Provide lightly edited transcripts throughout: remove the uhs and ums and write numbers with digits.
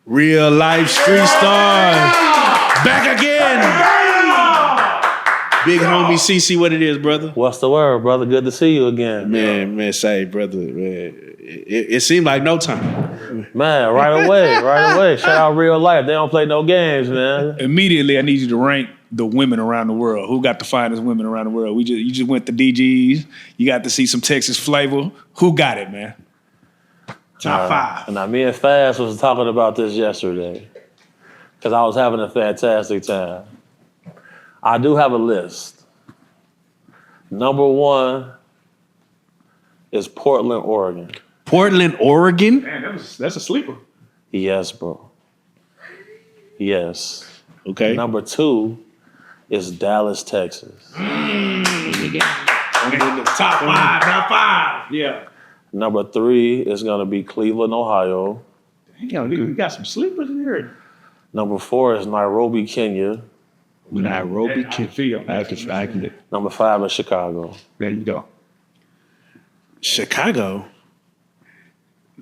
Real life street stars. Back again. Big homie CC, what it is, brother? What's the word, brother? Good to see you again. Man, say, brother, man. It seemed like no time. Man, right away. Shout out Reallyfe. They don't play no games, man. Immediately, I need you to rank the women around the world. Who got the finest women around the world? You just went to DGs. You got to see some Texas flavor. Who got it, man? Top five. Now, me and Fast was talking about this yesterday because I was having a fantastic time. I do have a list. Number one is Portland, Oregon. Portland, Oregon? Man, that's a sleeper. Yes, bro. Yes. Okay. Number two is Dallas, Texas. Top five. Yeah. Number three is going to be Cleveland, Ohio. Damn, we got some sleepers in here. Number four is Nairobi, Kenya. Nairobi, Kenya. I can do. Number five is Chicago. There you go. Chicago?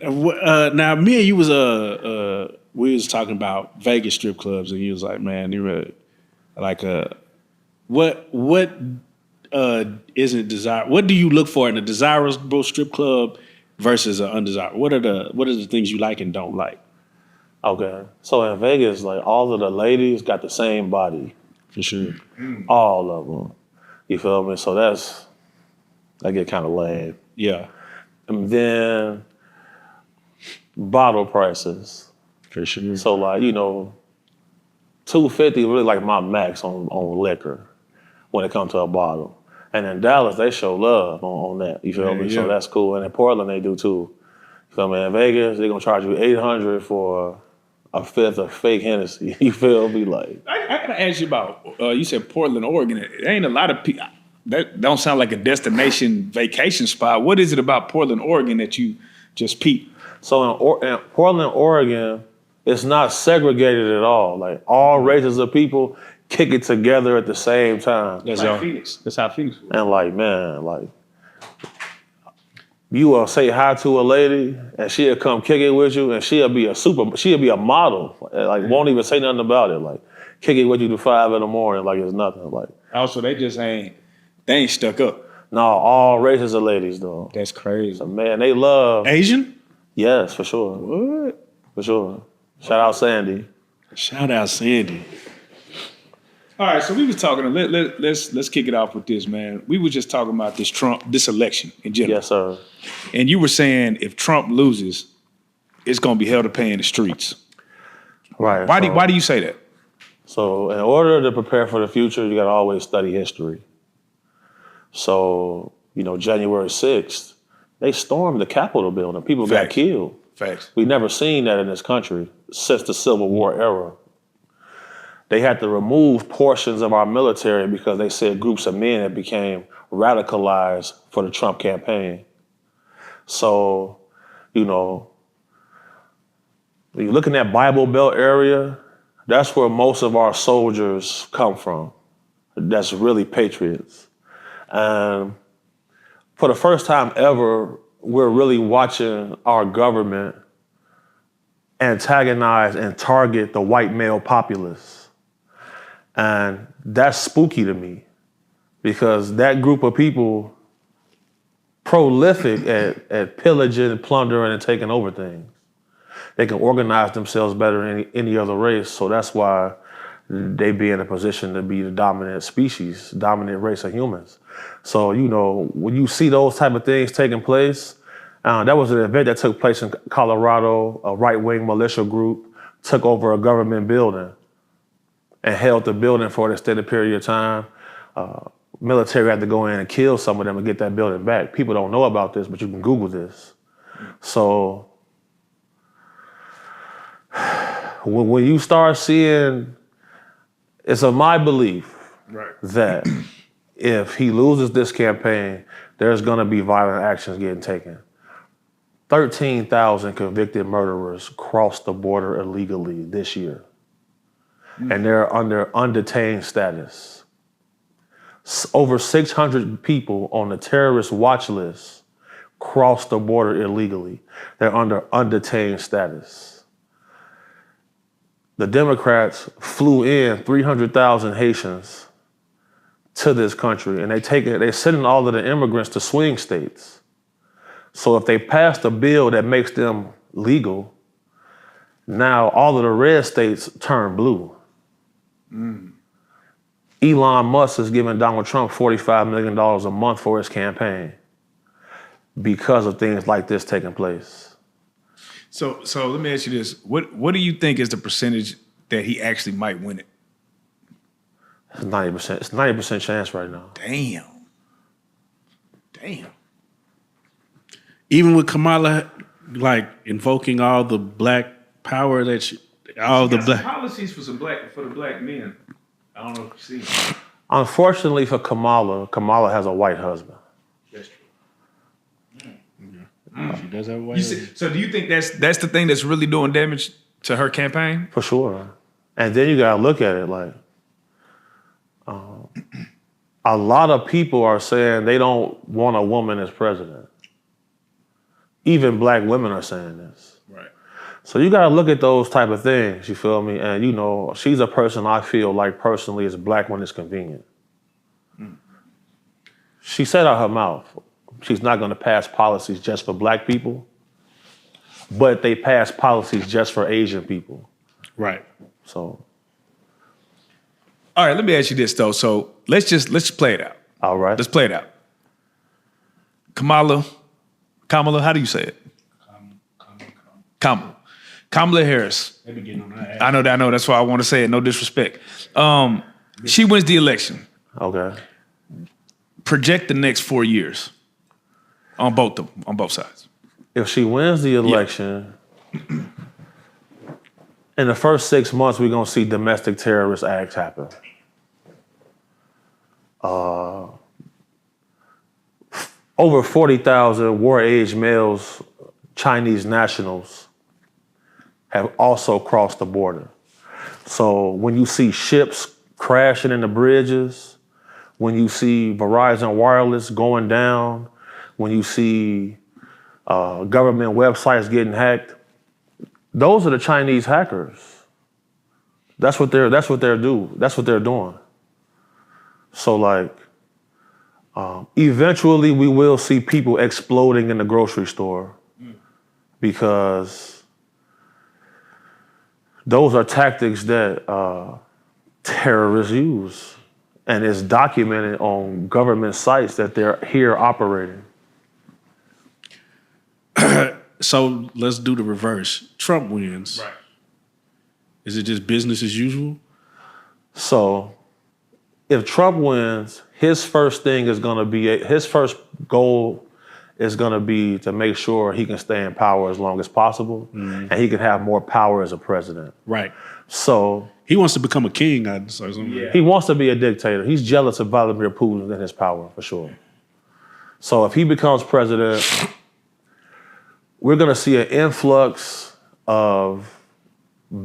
Now, me and you was we was talking about Vegas strip clubs, and you was like, man, you were like what isn't desire? What do you look for in a desirable strip club versus an undesirable? What are the things you like and don't like? Okay, so in Vegas, like all of the ladies got the same body. For sure. All of them. You feel me? So that get kind of lame. Yeah. And then bottle prices. For sure. So like, $250 really like my max on liquor when it comes to a bottle. And in Dallas, they show love on that. You feel me? Yeah. So that's cool. And in Portland, they do too. You feel me? In Vegas, they're gonna charge you $800 for a fifth of fake Hennessy. You feel me? Like, I gotta ask you about. You said Portland, Oregon. It ain't a lot of people. That don't sound like a destination vacation spot. What is it about Portland, Oregon that you just peep? so in Portland, Oregon, it's not segregated at all. Like all races of people kick it together at the same time. That's like Phoenix. That's how Phoenix was. And like, man, like you will say hi to a lady and she'll come kick it with you and she'll be a model. Like won't even say nothing about it. Like kick it with you to 5 a.m. like it's nothing. Like Also, they ain't stuck up. no, all races of ladies though. That's crazy. So man, they love Asian? Yes, for sure. What? For sure. Shout out Sandy. Shout out Sandy. All right, so we was talking. Let's kick it off with this, man. We were just talking about this election in general. Yes, sir. And you were saying if Trump loses, it's gonna be hell to pay in the streets. Right. Why do you say that? So in order to prepare for the future, you gotta always study history. So, January 6th, they stormed the Capitol building. People got Facts. killed. Facts. We've never seen that in this country since the Civil War era. They had to remove portions of our military because they said groups of men had became radicalized for the Trump campaign. So, when you're looking at Bible Belt area, that's where most of our soldiers come from. That's really patriots. And for the first time ever, we're really watching our government antagonize and target the white male populace. And that's spooky to me because that group of people prolific at pillaging, plundering, and taking over things. They can organize themselves better than any other race, so that's why they be in a position to be the dominant species, dominant race of humans. So, when you see those type of things taking place, that was an event that took place in Colorado. A right-wing militia group took over a government building and held the building for an extended period of time. Military had to go in and kill some of them and get that building back. People don't know about this, but you can Google this. So when you start seeing, it's my belief that if he loses this campaign, there's gonna be violent actions getting taken. 13,000 convicted murderers crossed the border illegally this year. And they're under undetained status. Over 600 people on the terrorist watch list crossed the border illegally. They're under undetained status. the Democrats flew in 300,000 Haitians to this country, and they're sending all of the immigrants to swing states. So if they passed a bill that makes them legal, now all of the red states turn blue. Elon Musk is giving Donald Trump $45 million a month for his campaign because of things like this taking place. So let me ask you this: what do you think is the percentage that he actually might win it? It's 90%. It's 90% chance right now. Damn. Even with Kamala, like invoking all the black power that policies for the black men. I don't know if you see. Unfortunately for Kamala has a white husband. That's true. She does have a white husband. So do you think that's the thing that's really doing damage to her campaign? For sure. And then you gotta look at it like, a lot of people are saying they don't want a woman as president. Even black women are saying this. Right. So you gotta look at those type of things, you feel me? And you know, she's a person I feel like personally is black when it's convenient. She said out her mouth, she's not gonna pass policies just for black people, but they pass policies just for Asian people. Right. So. All right, let me ask you this though. So let's play it out. All right. Let's play it out. Kamala, how do you say it? Kamala Harris. They be getting on her ass. I know. That's why I want to say it. No disrespect. She wins the election. Okay. Project the next 4 years on both sides. If she wins the election, in the first 6 months, we're gonna see domestic terrorist acts happen. Over 40,000 war-age males, Chinese nationals, have also crossed the border. So when you see ships crashing in the bridges, when you see Verizon Wireless going down, when you see government websites getting hacked, those are the Chinese hackers. That's what they're doing. So like, eventually we will see people exploding in the grocery store because those are tactics that terrorists use, and it's documented on government sites that they're here operating. So let's do the reverse. Trump wins. Right. Is it just business as usual? So if Trump wins, his first goal is gonna be to make sure he can stay in power as long as possible, and he can have more power as a president. Right. So He wants to become a king, or something. Yeah. he wants to be a dictator. He's jealous of Vladimir Putin and his power, for sure. So if he becomes president, we're gonna see an influx of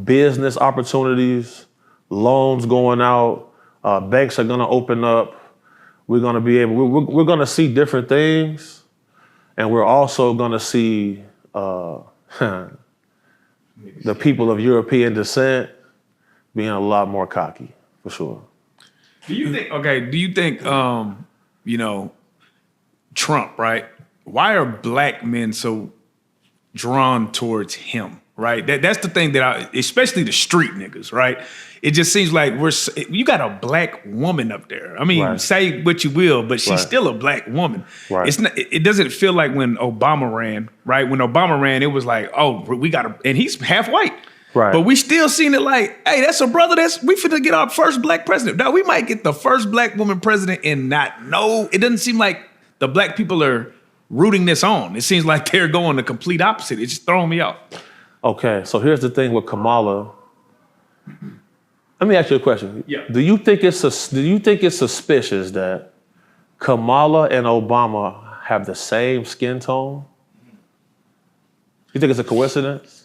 business opportunities, loans going out, banks are gonna open up. We're gonna see different things, and we're also gonna see the people of European descent being a lot more cocky, for sure. Do you think Trump, right? Why are black men so drawn towards him, right? That's the thing especially the street niggas, right? It just seems like you got a black woman up there. I mean, Right. say what you will, but she's Right. still a black woman. Right. It doesn't feel like when Obama ran, right? When Obama ran, it was like, oh, and he's half white. Right. But we still seen it like, hey, that's a brother. We finna get our first black president. Now we might get the first black woman president and not know. It doesn't seem like the black people are rooting this on. It seems like they're going the complete opposite. It's just throwing me off. Okay, so here's the thing with Kamala. Let me ask you a question. Yeah. Do you think it's suspicious that Kamala and Obama have the same skin tone? You think it's a coincidence?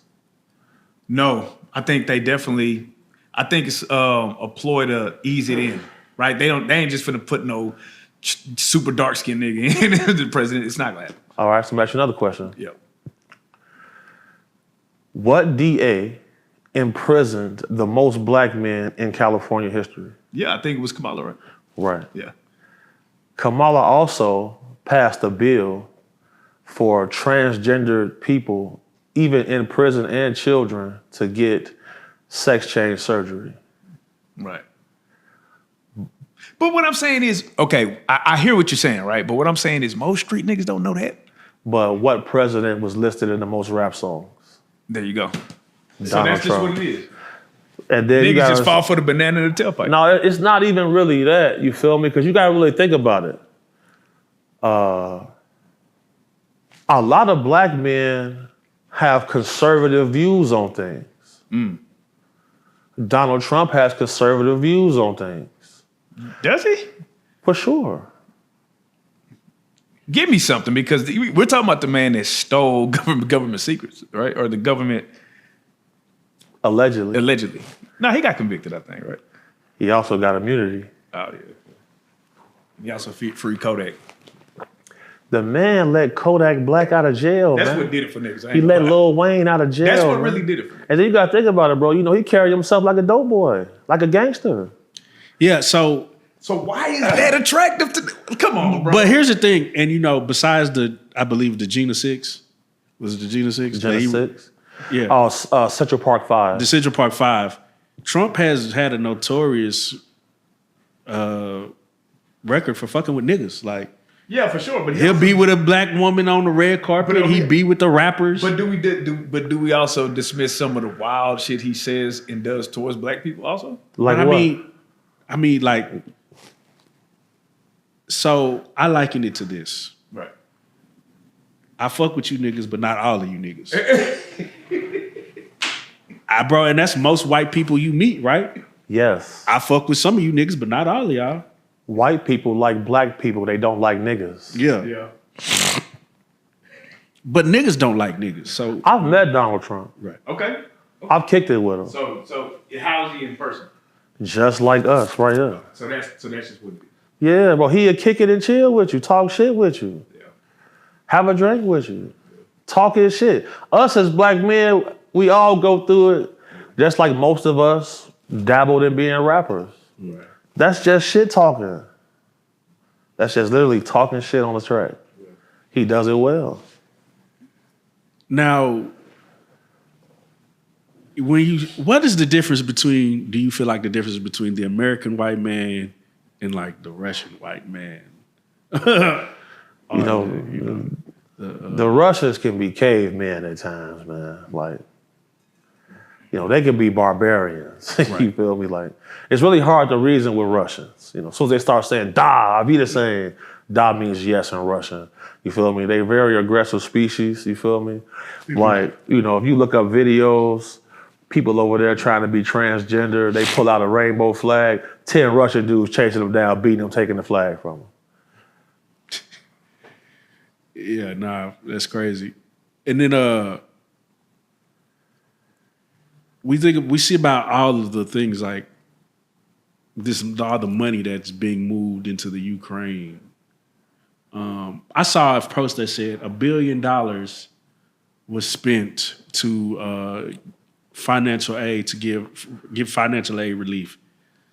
No, I think it's a ploy to ease it in, right? They ain't just finna put no super dark skinned nigga in the president. It's not gonna happen. All right, so I'm asking another question. Yep. What DA imprisoned the most black men in California history. Yeah, I think it was Kamala, right? Right. Yeah. Kamala also passed a bill for transgendered people, even in prison and children, to get sex change surgery. Right. But what I'm saying is, okay, I hear what you're saying, right? But what I'm saying is most street niggas don't know that. But what president was listed in the most rap songs? There you go. So Donald that's just Trump. what it is. And then you Niggas gotta, just fall for the banana in the tailpipe. No, it's not even really that, you feel me? Because you gotta really think about it. A lot of black men have conservative views on things. Donald Trump has conservative views on things. Does he? For sure. Give me something, because we're talking about the man that stole government secrets, right? Or the government Allegedly. No, he got convicted, I think, right? He also got immunity. Oh yeah. He also free Kodak. The man let Kodak Black out of jail, That's man. what did it for niggas. I He ain't let gonna lie. Lil Wayne out of jail. That's what man. really did it for niggas. And then you gotta think about it, bro. You know, he carried himself like a dope boy, like a gangster. Yeah, so So why is that attractive to? Come on, bro. but here's the thing, and you know, besides I believe the Gina 6, was it the Gina 6? Jenna 6. Yeah. Oh, Central Park 5. The Central Park 5. Trump has had a notorious record for fucking with niggas. Like, yeah, for sure. But he'll be with a black woman on the red carpet. But, He'd be with the rappers. But do we also dismiss some of the wild shit he says and does towards black people also? Like I what? mean, like, so I liken it to this. Right. I fuck with you niggas, but not all of you niggas. Bro, and that's most white people you meet, right? Yes. I fuck with some of you niggas, but not all of y'all. White people like black people. They don't like niggas. Yeah. Yeah. But niggas don't like niggas. So I've met Donald Trump. right. Okay. I've kicked it with him. So how is he in person? Just like us right here. So that's just what it is. Yeah, bro. He'll kick it and chill with you. Talk shit with you. Yeah. Have a drink with you. Talk his shit. Us as black men, we all go through it. Just like most of us dabbled in being rappers. Right. That's just shit talking. That's just literally talking shit on the track. He does it well. Now, what is the difference between? Do you feel like the difference between the American white man and like the Russian white man? The Russians can be cavemen at times, man. Like, they can be barbarians. You Right. feel me? Like, it's really hard to reason with Russians. As soon as they start saying "da," I'll be the saying "da" means yes in Russian. You feel me? They very aggressive species. You feel me? Like, if you look up videos, people over there trying to be transgender, they pull out a rainbow flag. 10 Russian dudes chasing them down, beating them, taking the flag from them. Yeah, nah, that's crazy. And then we see about all of the things like all the money that's being moved into the Ukraine. I saw a post that said $1 billion was spent to financial aid to give financial aid relief.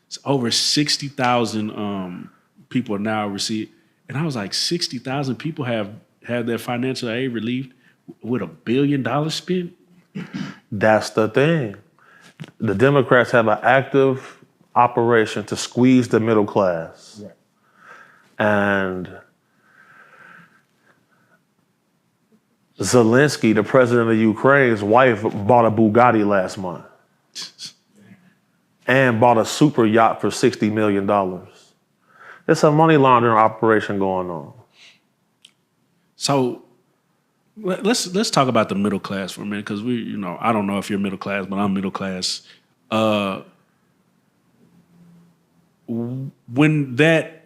It's over 60,000 people now receive, and I was like, 60,000 people have had their financial aid relief with $1 billion spent. That's the thing. The Democrats have an active operation to squeeze the middle class. Right. And Zelensky, the president of Ukraine's wife, bought a Bugatti last month and bought a super yacht for $60 million. It's a money laundering operation going on. So let's talk about the middle class for a minute, because I don't know if you're middle class, but I'm middle class. When that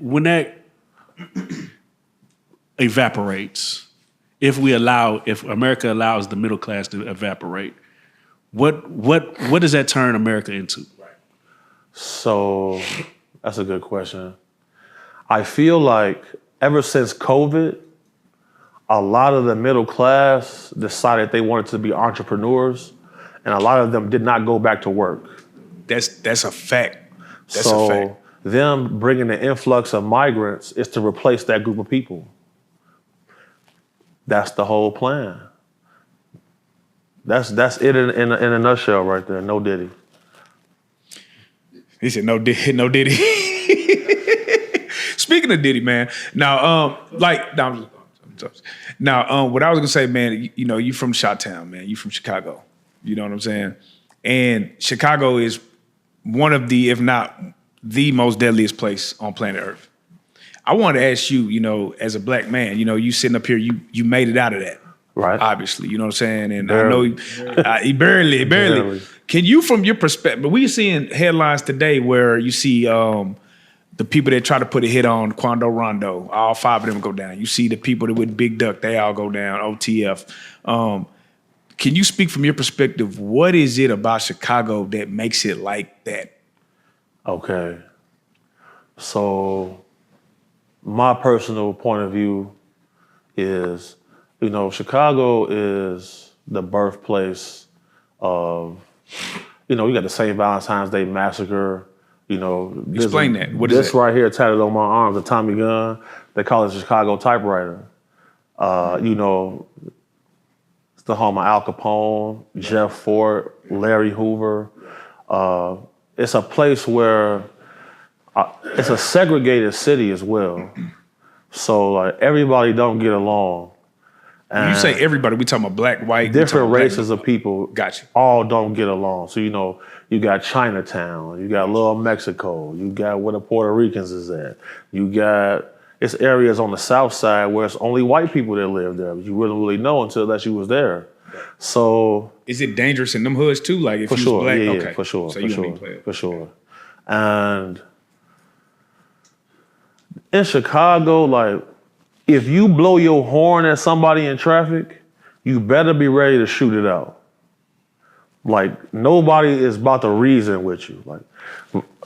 evaporates, if America allows the middle class to evaporate, what does that turn America into? So that's a good question. I feel like ever since COVID, a lot of the middle class decided they wanted to be entrepreneurs and a lot of them did not go back to work. That's a fact. That's so a fact. them bringing the influx of migrants is to replace that group of people. That's the whole plan. That's it in a nutshell right there. No Diddy. He said no Diddy. No Diddy. Speaking of Diddy, man. Now, what I was gonna say, man. You from Chi-Town, man. You from Chicago. You know what I'm saying? And Chicago is one of the, if not the most deadliest place on planet Earth. I want to ask you, as a black man, you sitting up here, you made it out of that. Right. Obviously, you know what I'm saying? And Barely. I know barely. Can you, from your perspective, we seeing headlines today where you see the people that try to put a hit on Quando Rondo, all 5 of them go down. You see the people that with Big Duck, they all go down, OTF. Can you speak from your perspective, what is it about Chicago that makes it like that? Okay. So my personal point of view is, Chicago is the birthplace of, you got the St. Valentine's Day Massacre. Explain that. What is this that? right here tatted on my arm, the Tommy gun. They call it the Chicago typewriter. It's the home of Al Capone, Jeff Fort, Larry Hoover. It's a place where it's a segregated city as well. So everybody don't get along. When you say everybody, we talking about black, white, different races of people. Gotcha. All don't get along. So you got Chinatown, you got Little Mexico, you got where the Puerto Ricans is at. It's areas on the south side where it's only white people that live there, but you wouldn't really know until that you was there. So is it dangerous in them hoods too? Like if for you sure, was black, yeah, okay, for sure, So for you sure, don't play it. for sure. And in Chicago, if you blow your horn at somebody in traffic, you better be ready to shoot it out. Nobody is about to reason with you.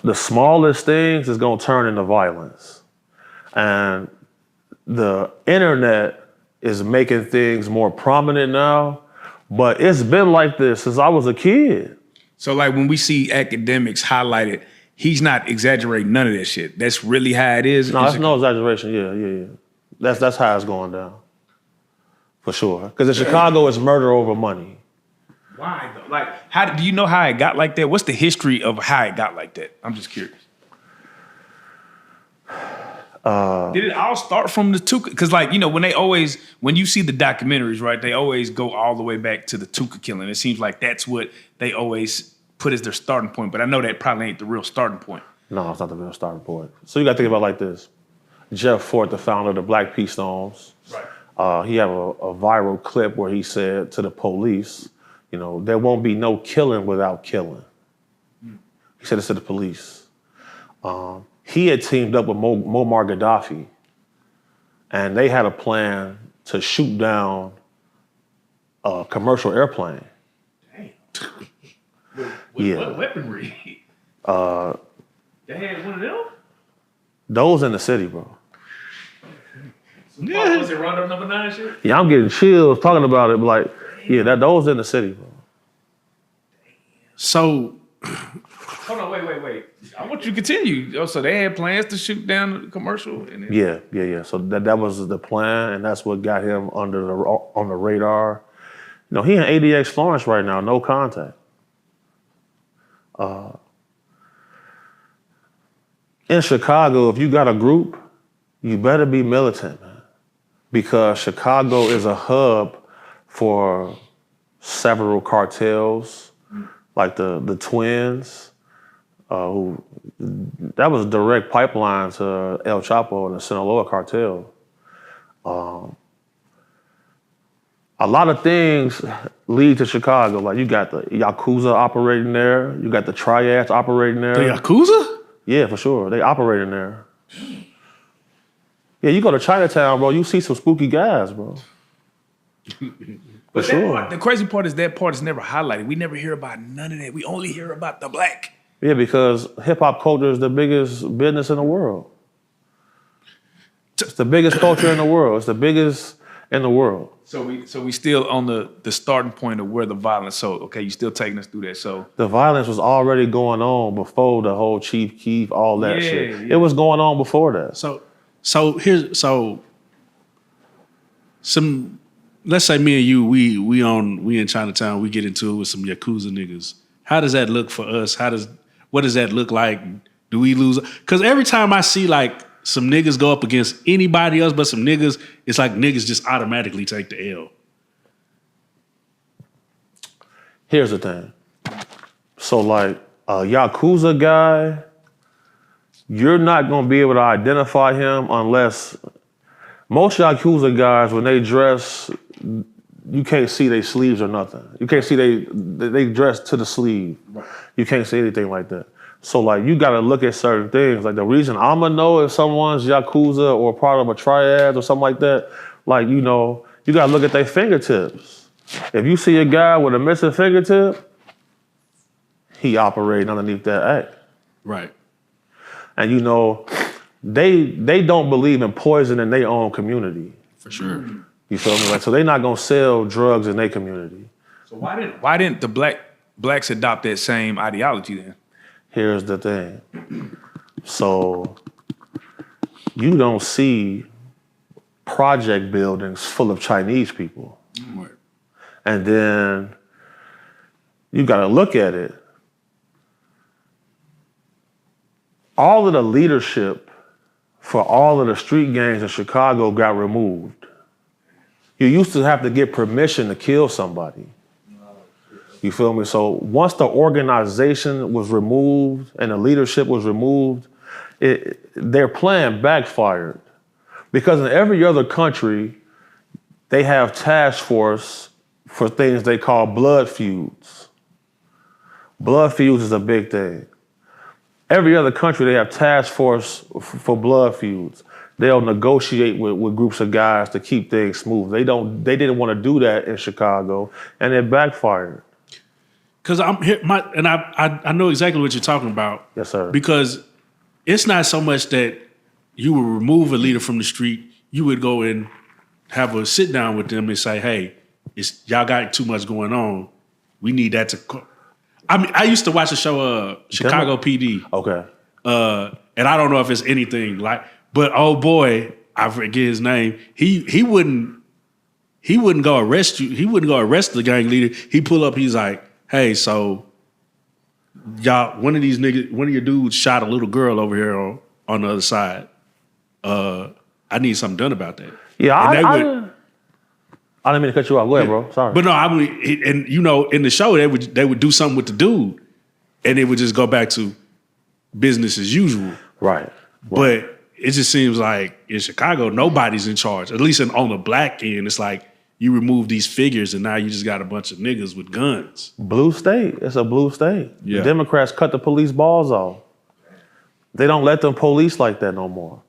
The smallest things is gonna turn into violence. And the internet is making things more prominent now, but it's been like this since I was a kid. So when we see academics highlighted, he's not exaggerating none of that shit. That's really how it is. No, that's no exaggeration. Yeah. That's how it's going down. For sure. Because in Chicago, it's murder over money. Why though? How do you know how it got like that? What's the history of how it got like that? I'm just curious. Did it all start from the Tuka? Because when you see the documentaries, right, they always go all the way back to the Tuka killing. It seems like that's what they always put as their starting point. But I know that probably ain't the real starting point. No, it's not the real starting point. So you got to think about it like this. Jeff Fort, the founder of the Black Peace Stones, right. He had a viral clip where he said to the police, there won't be no killing without killing. He said this to the police. He had teamed up with Muammar Gaddafi, and they had a plan to shoot down a commercial airplane. Damn. What weaponry? They had one of them? Those in the city, bro. Yeah. Was it Rondo number 9 shit? Yeah, I'm getting chills talking about it. Those in the city, bro. So, hold on, wait. I want you to continue. So they had plans to shoot down the commercial? Yeah. So that was the plan, and that's what got him on the radar. He in ADX Florence right now, no contact. In Chicago, if you got a group, you better be militant, man. Because Chicago is a hub for several cartels, like the Twins, who that was a direct pipeline to El Chapo and the Sinaloa cartel. A lot of things lead to Chicago. You got the Yakuza operating there. You got the Triads operating there. The Yakuza? Yeah, for sure. They operate in there. Yeah, you go to Chinatown, bro, you see some spooky guys, bro. But sure. The crazy part is that part is never highlighted. We never hear about none of that. We only hear about the black. Yeah, because hip-hop culture is the biggest business in the world. It's the biggest culture in the world. It's the biggest in the world. So we still on the starting point of where the violence. So okay, you still taking us through that. So The violence was already going on before the whole Chief Keef, all that shit. Yeah. It was going on before that. Some, let's say me and you, we in Chinatown, we get into it with some Yakuza niggas. How does that look for us? What does that look like? Do we lose? Because every time I see like some niggas go up against anybody else but some niggas, it's like niggas just automatically take the L. Here's the thing. So like a Yakuza guy, you're not gonna be able to identify him unless most Yakuza guys, when they dress, you can't see their sleeves or nothing. You can't see they dress to the sleeve. Right. You can't see anything like that. So like you gotta look at certain things. Like the reason I'ma know if someone's Yakuza or part of a triad or something like that, like you gotta look at their fingertips. If you see a guy with a missing fingertip, he operating underneath that act. Right. And they don't believe in poison in their own community. For sure. You feel me? Like so they're not gonna sell drugs in their community. So why didn't the blacks adopt that same ideology then? Here's the thing. So you don't see project buildings full of Chinese people. Right. And then you gotta look at it. All of the leadership for all of the street gangs in Chicago got removed. You used to have to get permission to kill somebody. You feel me? So once the organization was removed and the leadership was removed, their plan backfired. Because in every other country, they have task force for things they call blood feuds. Blood feuds is a big thing. Every other country, they have task force for blood feuds. They'll negotiate with groups of guys to keep things smooth. They didn't want to do that in Chicago, and it backfired. Because I'm here, I know exactly what you're talking about. Yes, sir. Because it's not so much that you would remove a leader from the street. You would go and have a sit down with them and say, "Hey, y'all got too much going on. We need that to." I mean, I used to watch the show Chicago PD. Okay. And I don't know if it's anything like, but oh boy, I forget his name. He wouldn't go arrest you. He wouldn't go arrest the gang leader. He pull up. He's like, "Hey, so y'all, one of your dudes shot a little girl over here on the other side. I need something done about that." Yeah, I didn't mean to cut you off. Go ahead, bro. Sorry. But no, I mean, and in the show they would do something with the dude, and it would just go back to business as usual. Right. But it just seems like in Chicago, nobody's in charge. At least on the black end, it's like you remove these figures, and now you just got a bunch of niggas with guns. Blue state. It's a blue state. Yeah. Democrats cut the police balls off. They don't let them police like that no more.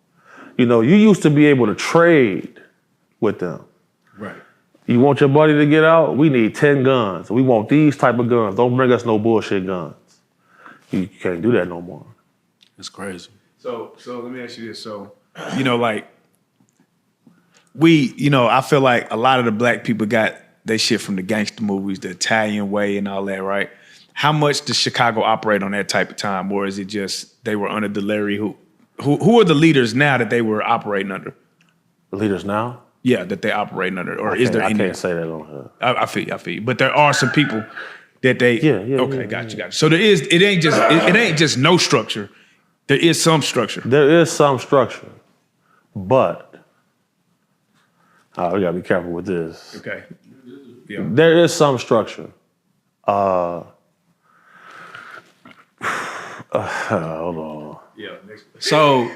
You used to be able to trade with them. Right. You want your buddy to get out? We need 10 guns. We want these type of guns. Don't bring us no bullshit guns. You can't do that no more. It's crazy. So let me ask you this. So, like I feel like a lot of the black people got their shit from the gangster movies, the Italian way and all that, right? How much does Chicago operate on that type of time? Or is it just they were under the Larry who are the leaders now that they were operating under? The leaders now? Yeah, that they operating under. Or is there any? I can't say that on her. I feel you. But there are some people that they got you. So it ain't just no structure. There is some structure. There is some structure. But we gotta be careful with this. Okay. Yeah. There is some structure. Hold on. Yeah. So,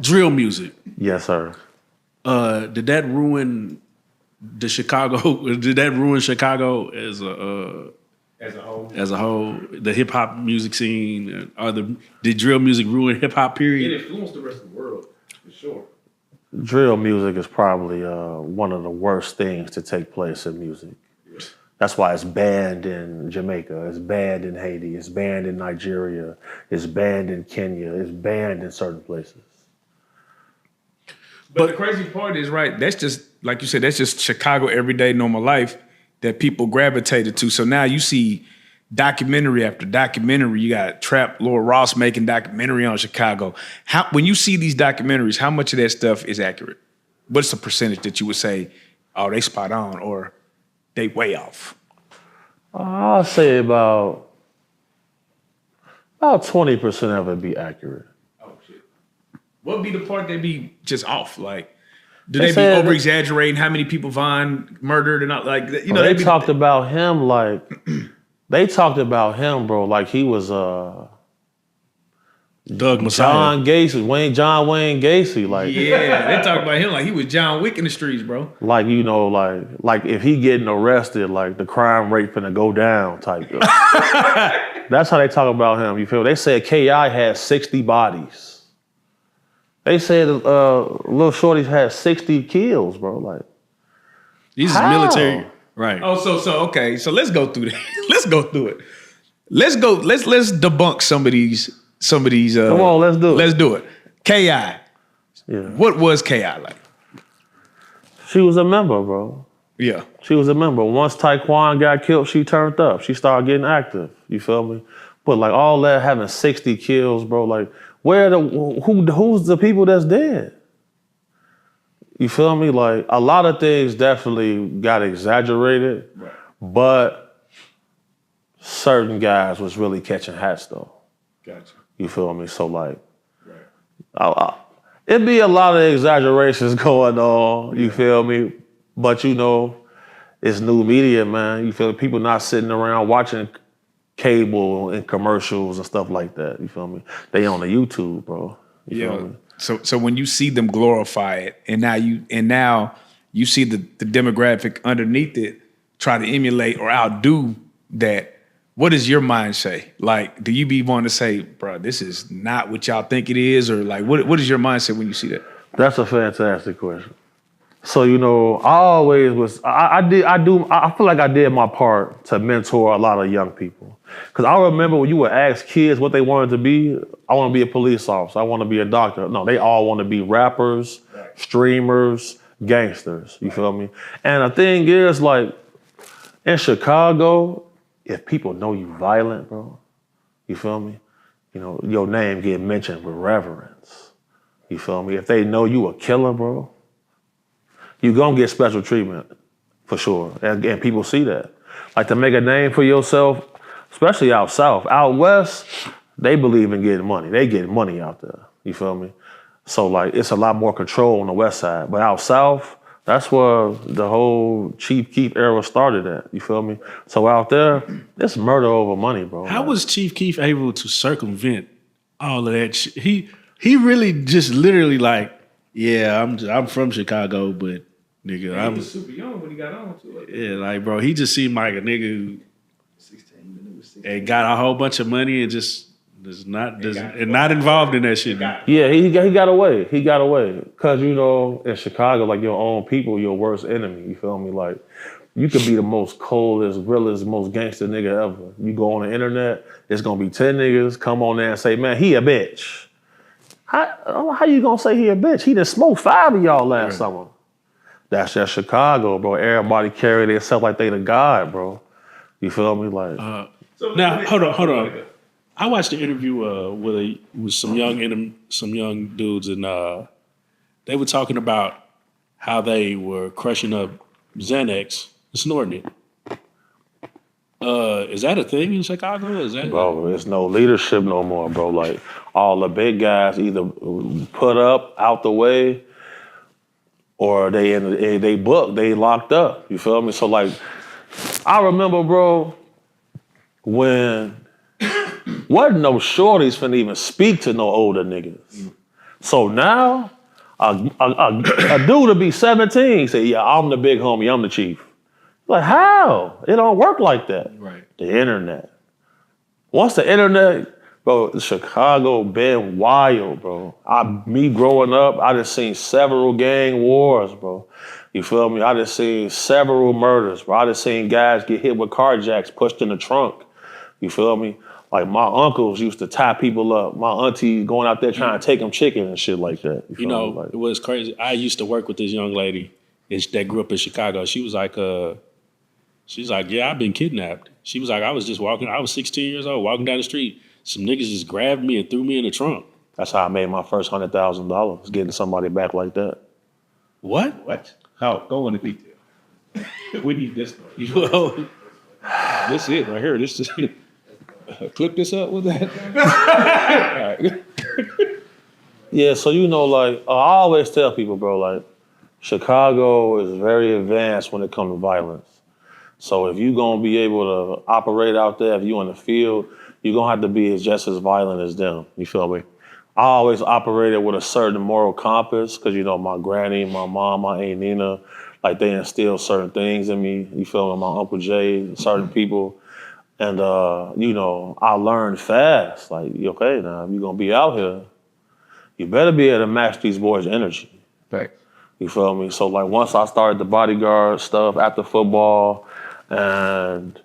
drill music. Yes, sir. Did that ruin Chicago? Did that ruin Chicago as a whole? As a whole, the hip hop music scene, did drill music ruin hip hop? Period. It influenced the rest of the world, for sure. Drill music is probably one of the worst things to take place in music. Yeah. That's why it's banned in Jamaica, it's banned in Haiti, it's banned in Nigeria, it's banned in Kenya, it's banned in certain places. But the crazy part is, right, that's just like you said, that's just Chicago everyday normal life that people gravitated to. So now you see documentary after documentary. You got Trap Lord Ross making documentary on Chicago. When you see these documentaries, how much of that stuff is accurate? What's the percentage that you would say, oh, they spot on or they way off? I'll say about 20% of it be accurate. Oh shit! What would be the part that be just off? Like, do They they be said over exaggerating how many people Von murdered and not like you know? They talked about him like they talked about him, bro, like he was Doug Messiah. John Wayne Gacy, like yeah, they talked about him like he was John Wick in the streets, bro. like you know, like if he getting arrested, like the crime rate finna go down type. That's how they talk about him. You feel? They said KI had 60 bodies. They said Lil Shorty's had 60 kills, bro. Like These is how? military, right? Oh, so okay. So let's go through that. Let's go through it. Let's debunk some of these. Come on, let's do it. Let's do it. KI. Yeah. What was KI like? She was a member, bro. Yeah. She was a member. Once Taekwon got killed, she turned up. She started getting active. You feel me? But like all that having 60 kills, bro. Like who's the people that's dead? You feel me? Like a lot of things definitely got exaggerated, Right. but certain guys was really catching hats though. Gotcha. You feel me? So like, Right. it'd be a lot of exaggerations going on. You feel me? But you know, it's new media, man. You feel me? People not sitting around watching cable and commercials and stuff like that. You feel me? They on the YouTube, bro. You feel me? So when you see them glorify it, and now you see the demographic underneath it try to emulate or outdo that. What does your mind say? Like, do you be wanting to say, bro, this is not what y'all think it is? Or like, what is your mindset when you see that? That's a fantastic question. So, you know, I feel like I did my part to mentor a lot of young people. Because I remember when you would ask kids what they wanted to be, I want to be a police officer, I want to be a doctor. No, they all want to be rappers, streamers, gangsters, you feel me? And the thing is, like, in Chicago, if people know you violent, bro, you feel me? You know, your name get mentioned with reverence. You feel me? If they know you a killer, bro, you gonna get special treatment for sure. And people see that. Like to make a name for yourself, especially out south. Out west, they believe in getting money. They get money out there. You feel me? So like it's a lot more control on the west side. But out south, that's where the whole Chief Keef era started at. You feel me? So out there, it's murder over money, bro. How was Chief Keef able to circumvent all of that shit? He really just literally like, yeah, I'm from Chicago, but nigga, He was super young when he got on to it. yeah, like bro, he just seemed like a nigga who 16. and got a whole bunch of money and just not involved in that shit. Yeah, he got away. He got away. Cause you know, in Chicago, like your own people, your worst enemy. You feel me? Like you could be the most coldest, realest, most gangster nigga ever. You go on the internet, it's gonna be 10 niggas come on there and say, man, he a bitch. How you gonna say he a bitch? He done smoked 5 of y'all last summer. That's just Chicago, bro. Everybody carry themselves like they the god, bro. You feel me? Like Now hold on. I watched the interview with some young dudes, and they were talking about how they were crushing up Xanax and snorting it. Is that a thing in Chicago? Is that bro, there's no leadership no more, bro. Like all the big guys either put up out the way, or they booked, they locked up. You feel me? So like, I remember, bro, when wasn't no shorties finna even speak to no older niggas. So now, a dude to be 17 say, yeah, I'm the big homie, I'm the chief. Like, how? It don't work like that. Right. The internet. Once the internet, bro, Chicago been wild, bro. Me growing up, I just seen several gang wars, bro. You feel me? I just seen several murders, bro. I just seen guys get hit with carjacks, pushed in the trunk. You feel me? Like my uncles used to tie people up. My auntie going out there trying to take them chicken and shit like that. You know, it was crazy. I used to work with this young lady, that grew up in Chicago. She was like, yeah, I've been kidnapped. She was like, I was 16 years old, walking down the street. Some niggas just grabbed me and threw me in the trunk. That's how I made my first $100,000, getting somebody back like that. What? What? How? Go into detail. We need this. Well, This is it right here. This is clip this up with that. All right. Yeah, so like, I always tell people, bro, like, Chicago is very advanced when it comes to violence. So if you're gonna be able to operate out there, if you're in the field, you're gonna have to be just as violent as them. You feel me? I always operated with a certain moral compass because, my granny, my mom, my Aunt Nina, like they instilled certain things in me. You feel me? My Uncle Jay, certain people. And, I learned fast. Like, okay, now, if you're going to be out here, you better be able to match these boys' energy. Right. You feel me? So, like, once I started the bodyguard stuff after football and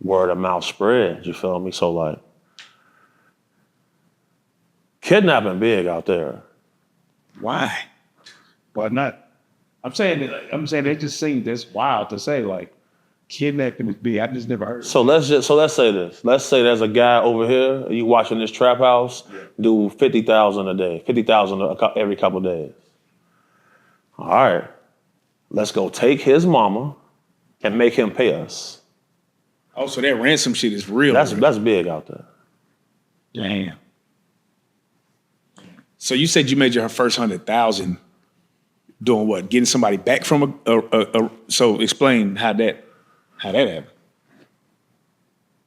word of mouth spread, you feel me? So, like, kidnapping big out there. Why? Why not? I'm saying it just seems that's wild to say, like, kidnapping is big. I just never heard of it. So let's say this. Let's say there's a guy over here, you watching this trap house, do 50,000 a day, 50,000 every couple of days. All right, let's go take his mama and make him pay us. Oh, so that ransom shit is real. That's big out there. Damn. So you said you made your first 100,000 doing what? Getting somebody back from a so explain how that happened.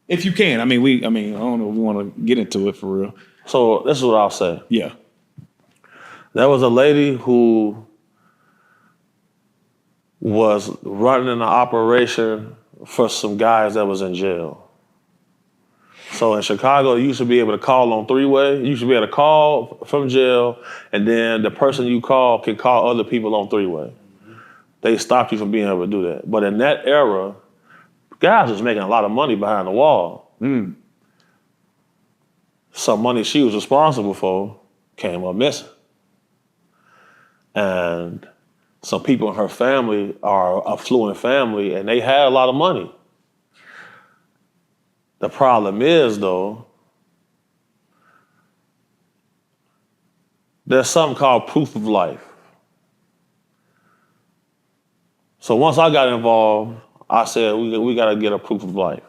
If you can. I mean, I don't know if we want to get into it for real. So this is what I'll say. Yeah. There was a lady who was running an operation for some guys that was in jail. So in Chicago, you used to be able to call on three-way. You should be able to call from jail, and then the person you call can call other people on three-way. They stopped you from being able to do that. But in that era, guys was making a lot of money behind the wall. Some money she was responsible for came up missing. And some people in her family are an affluent family, and they had a lot of money. The problem is, though, there's something called proof of life. So once I got involved, I said, we got to get a proof of life.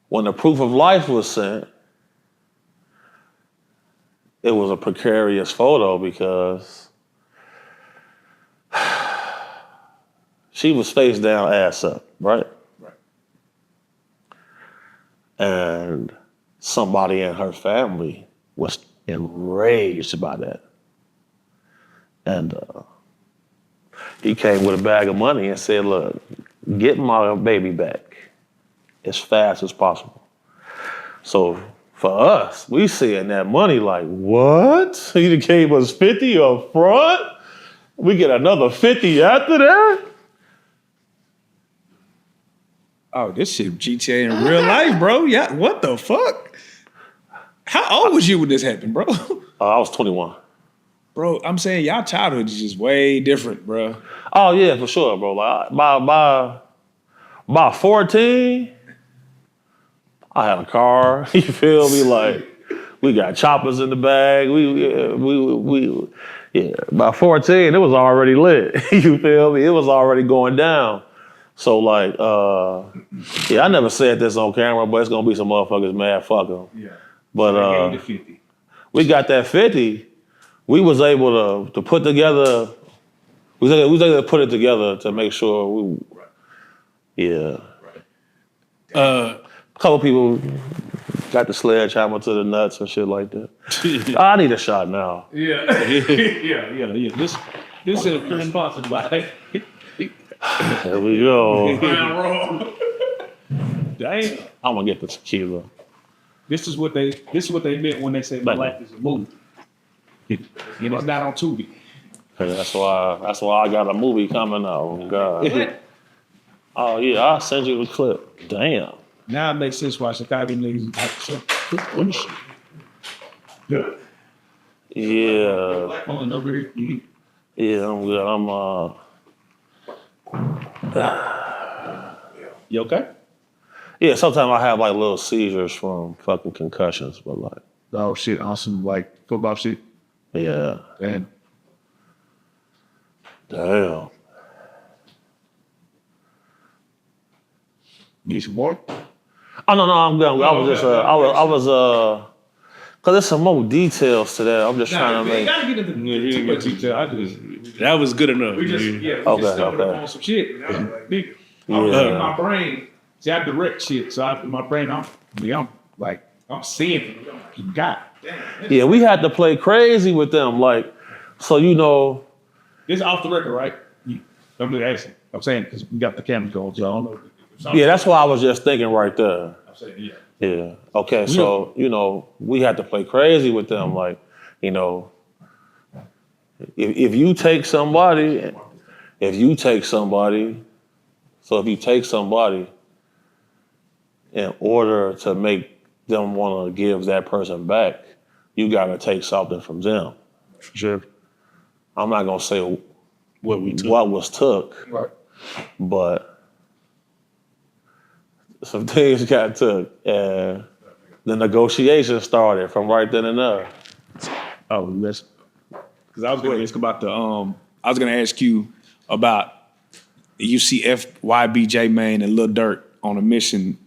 When the proof of life was sent, it was a precarious photo because she was face down, ass up, right? And somebody in her family was enraged by that. And he came with a bag of money and said, look, get my baby back as fast as possible. So for us, we seeing that money like, what? He gave us 50 up front? We get another 50 after that? Oh, this shit GTA in real life, bro. Yeah, what the fuck? How old was you when this happened, bro? I was 21. Bro, I'm saying y'all childhood is just way different, bro. Oh yeah, for sure, bro. Like by 14, I had a car. You feel me? Like we got choppers in the bag. By 14, it was already lit. You feel me? It was already going down. So like, I never said this on camera, but it's gonna be some motherfuckers mad. Fuck them. Yeah. But we got that 50. We was able to put together. We was able to put it together to make sure we. Right. Yeah. Right. A couple people got the sledgehammer to the nuts and shit like that. I need a shot now. Yeah. Yeah. This is sponsored by. There we go. Damn. I'm gonna get the tequila. This is what they meant when they said my life is a movie. And it's not on Tubi. That's why I got a movie coming out. Oh God. Oh yeah, I'll send you the clip. Damn. Now it makes sense why Chicago niggas Yeah. over here. Yeah, I'm good. You okay? Yeah, sometimes I have like little seizures from fucking concussions, but like, Oh shit, awesome. Like football shit. yeah. And Damn. need some more? Oh no, I'm good. I was cause there's some more details to that. I'm just trying to make. gotta get into too much detail. I just That was good enough. we just nigga. we just stumbled okay. upon some shit. And I was like, nigga, Yeah. my brain. See, I direct shit, so my brain, I'm seeing it. I'm like, God damn. Yeah, we had to play crazy with them, like, so you know. This is off the record, right? I'm just asking. I'm saying because we got the cameras going, so I don't know. Yeah, that's what I was just thinking right there. I'm saying, yeah. Yeah. Okay, so you know, we had to play crazy with them, like, you know, if you take somebody, so if you take somebody, in order to make them want to give that person back, you got to take something from them. Sure. I'm not gonna say What we took. what was took, Right. but some things got took, and the negotiation started from right then and there. Oh, that's Because I was going to ask about you about you see FYBJ Maine and Lil Durk on a mission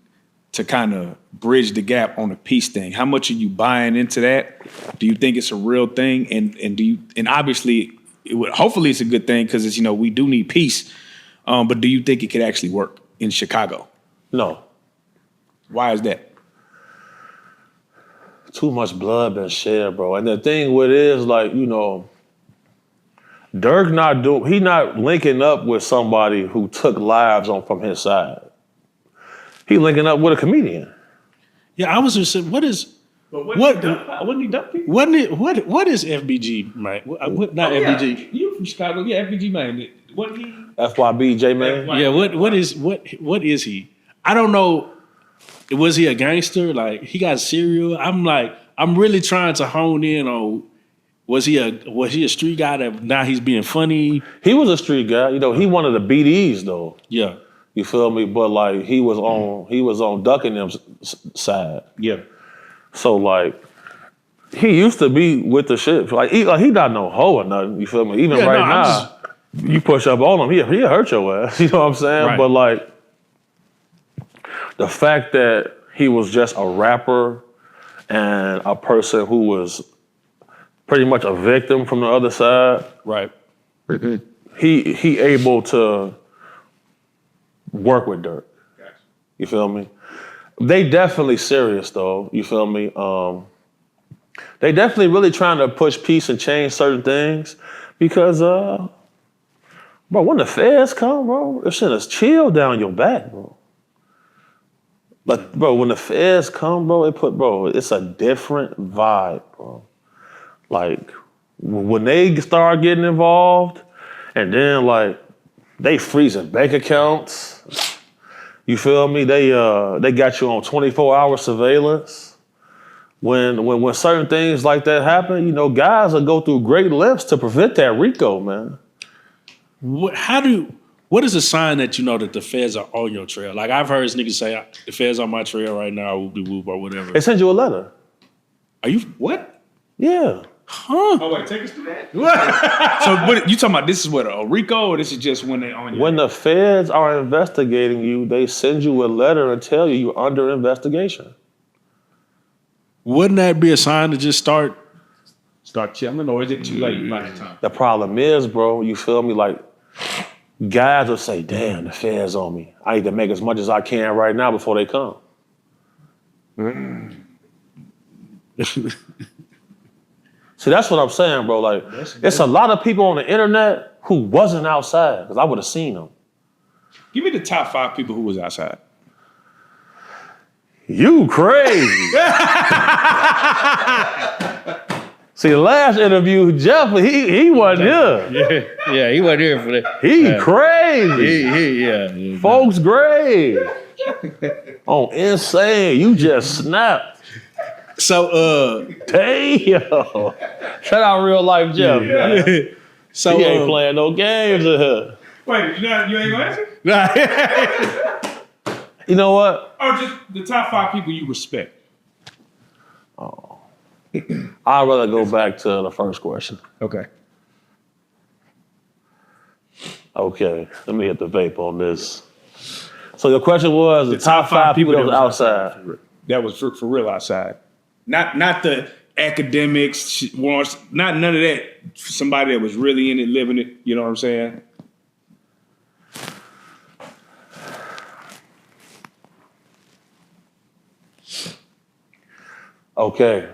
to kind of bridge the gap on the peace thing. How much are you buying into that? Do you think it's a real thing? And obviously, hopefully it's a good thing because it's, we do need peace. But do you think it could actually work in Chicago? No, Why is that? too much blood been shed, bro. And the thing with it is, like, Dirk he not linking up with somebody who took lives from his side. He linking up with a comedian. Yeah, I was just saying, what is Wasn't he done people? wasn't it what is FBG, right? What not FBG? You from Chicago? Yeah, FBG man. Wasn't he? FYBJ, man. FY. Yeah, what is he? I don't know. Was he a gangster? Like he got cereal? I'm really trying to hone in on was he a street guy that now he's being funny? He was a street guy. He wanted the BDs, though. Yeah. You feel me? But, like, he was on ducking them side. Yeah. So, like, he used to be with the shit. Like he not no hoe or nothing. You feel me? Even Yeah, right no, I'm now, you push up on him, he'll hurt your ass. You know what I'm saying? Right. But, like, the fact that he was just a rapper and a person who was pretty much a victim from the other side, Right. he able to work with Dirk. You feel me? They definitely serious though. You feel me? They definitely really trying to push peace and change certain things because, bro, when the feds come, bro, it should have chill down your back, bro. But bro, when the feds come, bro, it's a different vibe, bro. Like when they start getting involved, and then like they freezing bank accounts. You feel me? They got you on 24-hour surveillance. When certain things like that happen, guys will go through great lengths to prevent that RICO, man. What is a sign that you know that the feds are on your trail? Like I've heard niggas say the feds on my trail right now, whoop de whoop or whatever. They send you a letter. Are you what? Yeah. Huh? Oh wait, take us through that. So what you talking about? This is what a RICO, or this is just when they on you? When the feds are investigating you, they send you a letter and tell you you're under investigation. Wouldn't that be a sign to just start? Start chilling, or is it too late by the time? The problem is, bro, you feel me? Like, guys will say, damn, the feds on me. I need to make as much as I can right now before they come. See, that's what I'm saying, bro. Like, it's a lot of people on the internet who wasn't outside, because I would have seen them. Give me the top 5 people who was outside. You crazy. See, the last interview, Jeff, he wasn't here. Yeah, he wasn't here for that. He crazy. Folks grave. Oh, insane. You just snapped. So Damn. Shout out Real Life Jeff. So He ain't playing no games in here. Wait, you ain't gonna answer? You know what? Or just the top 5 people you respect. I'd rather go back to the first question. Okay. Okay, let me hit the vape on this. So your question was the top 5 people that was outside. That was for real outside. Not the academics, not none of that. Somebody that was really in it, living it. You know what I'm saying? Okay.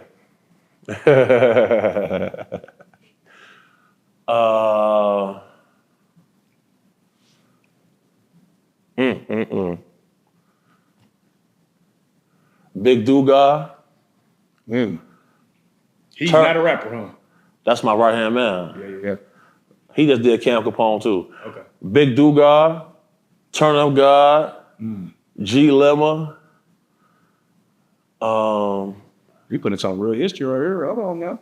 Big Duga. He's not a rapper, huh? That's my right hand man. Yeah. He just did Cam Capone too. Okay. Big Duga, Turn Up God, G Lemma. You putting some real history right here. Hold on now.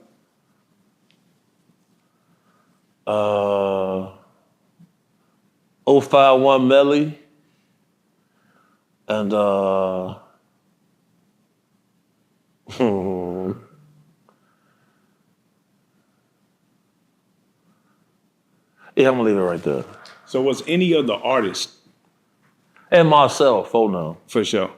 051 Melly. And yeah, I'm gonna leave it right there. So was any of the artists, And myself, oh no. for sure,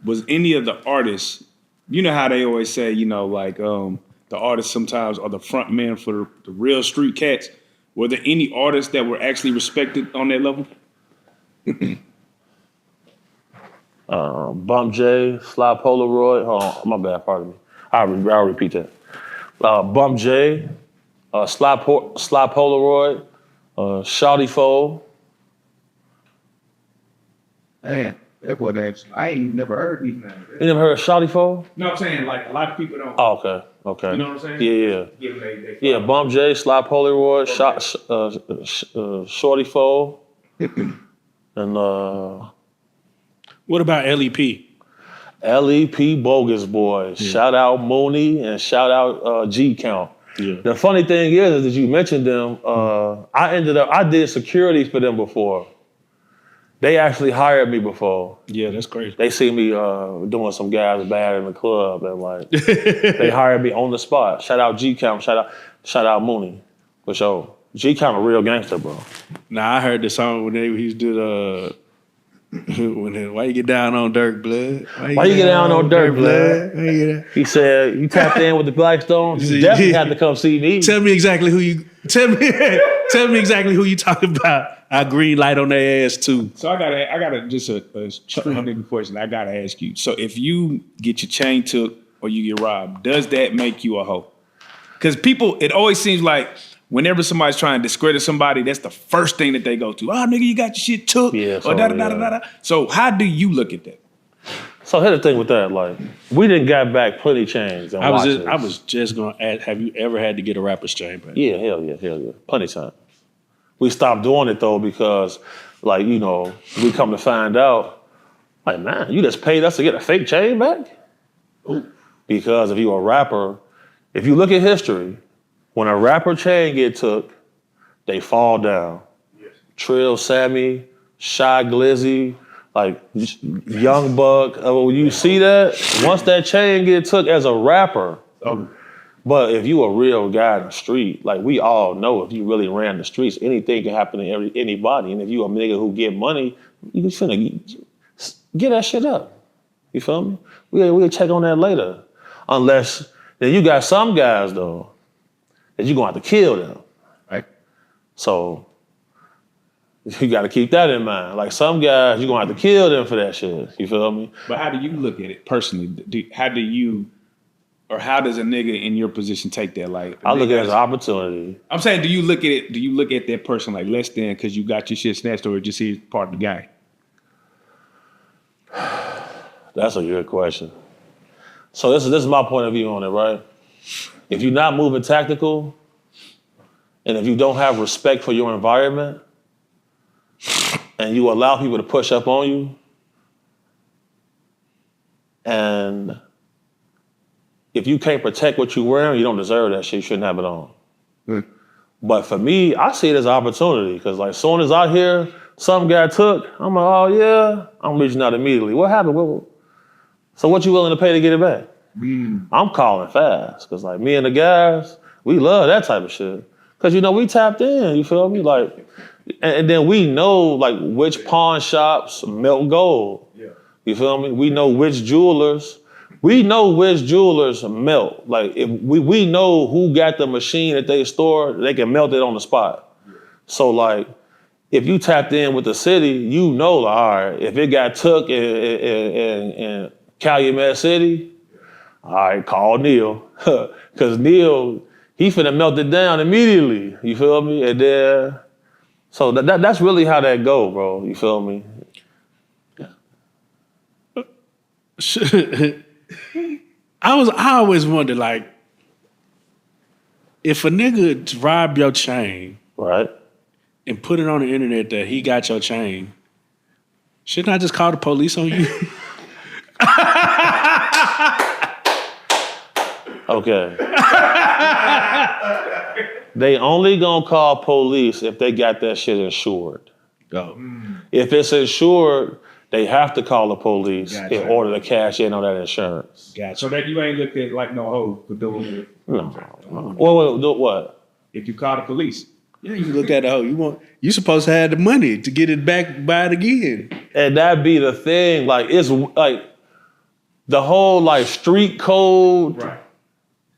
was any of the artists, you know how they always say, the artists sometimes are the front men for the real street cats. Were there any artists that were actually respected on that level? Bump J, Sly Polaroid. Hold on, my bad, pardon me. I'll repeat that. Bump J, Sly Polaroid, Shawty Foe. Man, that boy names. I ain't never heard these names. You never heard of Shawty Foe? No, I'm saying like a lot of people don't. Oh, okay. You know what I'm saying? Yeah. Give them they Yeah, Bump J, Sly Polaroid, Shorty Foe, and What about LEP? LEP Bogus Boys. Shout out Mooney and shout out G Count. Yeah. The funny thing is that you mentioned them. I did security for them before. They actually hired me before. Yeah, that's crazy. They see me doing some guys bad in the club and like they hired me on the spot. Shout out G Count. Shout out Mooney for sure. G Count a real gangster, bro. Now I heard the song when they used to why you get down on Dirk Blood? Why you get down on Dirk Blood? He said, "You tapped in with the Blackstones. You definitely had to come see me." Tell me exactly who you talking about. I green light on their ass too. So I gotta just a nigga question. I gotta ask you. So if you get your chain took or you get robbed, does that make you a hoe? Because people, it always seems like whenever somebody's trying to discredit somebody, that's the first thing that they go to. Oh, nigga, you got your shit took. Yeah, or da. So how do you look at that? So here's the thing with that, like, we didn't got back plenty chains and watches. I was just gonna ask, have you ever had to get a rapper's chain back? Yeah, hell yeah. Plenty time. We stopped doing it though because, like, you know, we come to find out, like, man, you just paid us to get a fake chain back? Ooh. Because if you're a rapper, if you look at history, when a rapper chain get took, they fall down. Yes. Trill, Sammy, Shy Glizzy, like Young Buck. When you see that, once that chain get took as a rapper, but if you a real guy in the street, like we all know, if you really ran the streets, anything can happen to anybody. And if you a nigga who get money, you finna get that shit up. You feel me? We'll check on that later. Unless, then you got some guys though, that you gonna have to kill them. Right. So you gotta keep that in mind. Like some guys, you gonna have to kill them for that shit. You feel me? But how do you look at it personally? How does a nigga in your position take that? Like, I look at it as an opportunity. I'm saying, do you look at that person like less than because you got your shit snatched, or just see part of the guy? That's a good question. So this is my point of view on it, right? If you're not moving tactical, and if you don't have respect for your environment, and you allow people to push up on you, and if you can't protect what you're wearing, you don't deserve that shit. You shouldn't have it on. But for me, I see it as an opportunity because like soon as I hear something got took, I'm like, oh yeah, I'm reaching out immediately. What happened? So what you willing to pay to get it back? I'm calling fast because like me and the guys, we love that type of shit. Cause we tapped in, you feel me? Like, and then we know like which pawn shops melt gold. Yeah. You feel me? We know which jewelers. We know which jewelers melt. Like if we know who got the machine that they store, they can melt it on the spot. Yeah. So like, if you tapped in with the city, you know, like, all right, if it got took in Calumet City, all right, call Neil. Cause Neil, he finna melt it down immediately. You feel me? And then, so that's really how that go, bro. You feel me? I always wondered, like, if a nigga rob your chain, right, and put it on the internet that he got your chain, shouldn't I just call the police on you? Okay. They only gonna call police if they got that shit insured. Oh. If it's insured, they have to call the police in order to cash in on that insurance. Gotcha. So that you ain't looked at like no hoe for doing it. No. Well, do what? If you call the police. Yeah, you look at the hoe. You supposed to have the money to get it back, buy it again. And that be the thing. Like it's like the whole like street code. Right.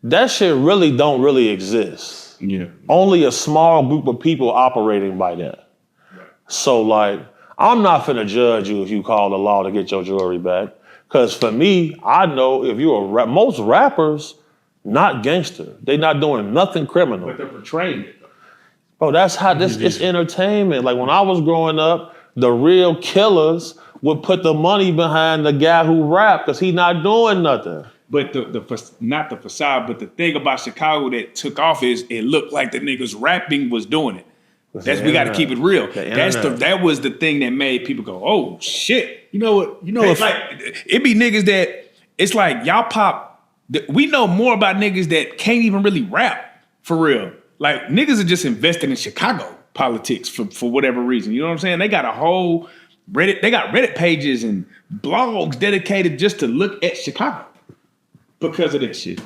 That shit really don't really exist. Yeah. Only a small group of people operating by that. Right. So like, I'm not finna judge you if you call the law to get your jewelry back. Cause for me, I know if you're most rappers, not gangster. They not doing nothing criminal. But they're portraying it. Bro, that's how it's entertainment. Like when I was growing up, the real killers would put the money behind the guy who rapped cause he not doing nothing. But not the facade, but the thing about Chicago that took off is it looked like the niggas rapping was doing it. We got to keep it real. That was the thing that made people go, oh shit. You know what? It's like it be niggas that it's like y'all pop. We know more about niggas that can't even really rap for real. Like niggas are just invested in Chicago politics for whatever reason. You know what I'm saying? They got a whole Reddit. They got Reddit pages and blogs dedicated just to look at Chicago. Because of that shit.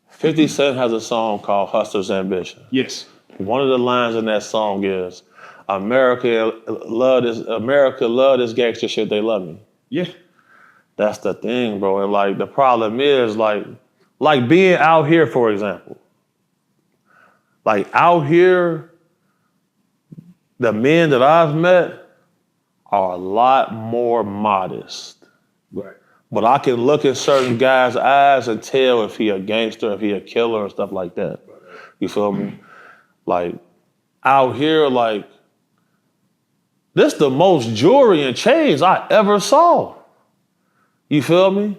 50 Cent has a song called Hustler's Ambition. Yes. One of the lines in that song is, America love this gangster shit, they love me. Yeah. That's the thing, bro. And like the problem is like being out here, for example. Like out here, the men that I've met are a lot more modest. Right. But I can look at certain guys' eyes and tell if he a gangster, if he a killer and stuff like that. You feel me? Like out here, like this the most jewelry and chains I ever saw. You feel me?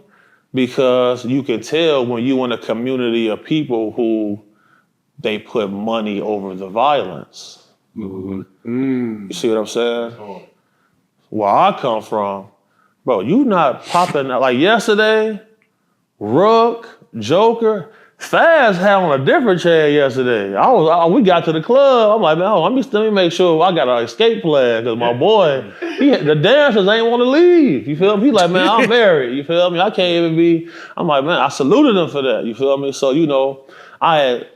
Because you can tell when you in a community of people who they put money over the violence. You see what I'm saying? Where I come from, bro, you not popping like yesterday, Rook, Joker, Faz had on a different chain yesterday. We got to the club. I'm like, man, let me make sure I got an escape plan because my boy, the dancers ain't want to leave. You feel me? He like, man, I'm married. You feel me? I can't even be. I'm like, man, I saluted him for that. You feel me? So I had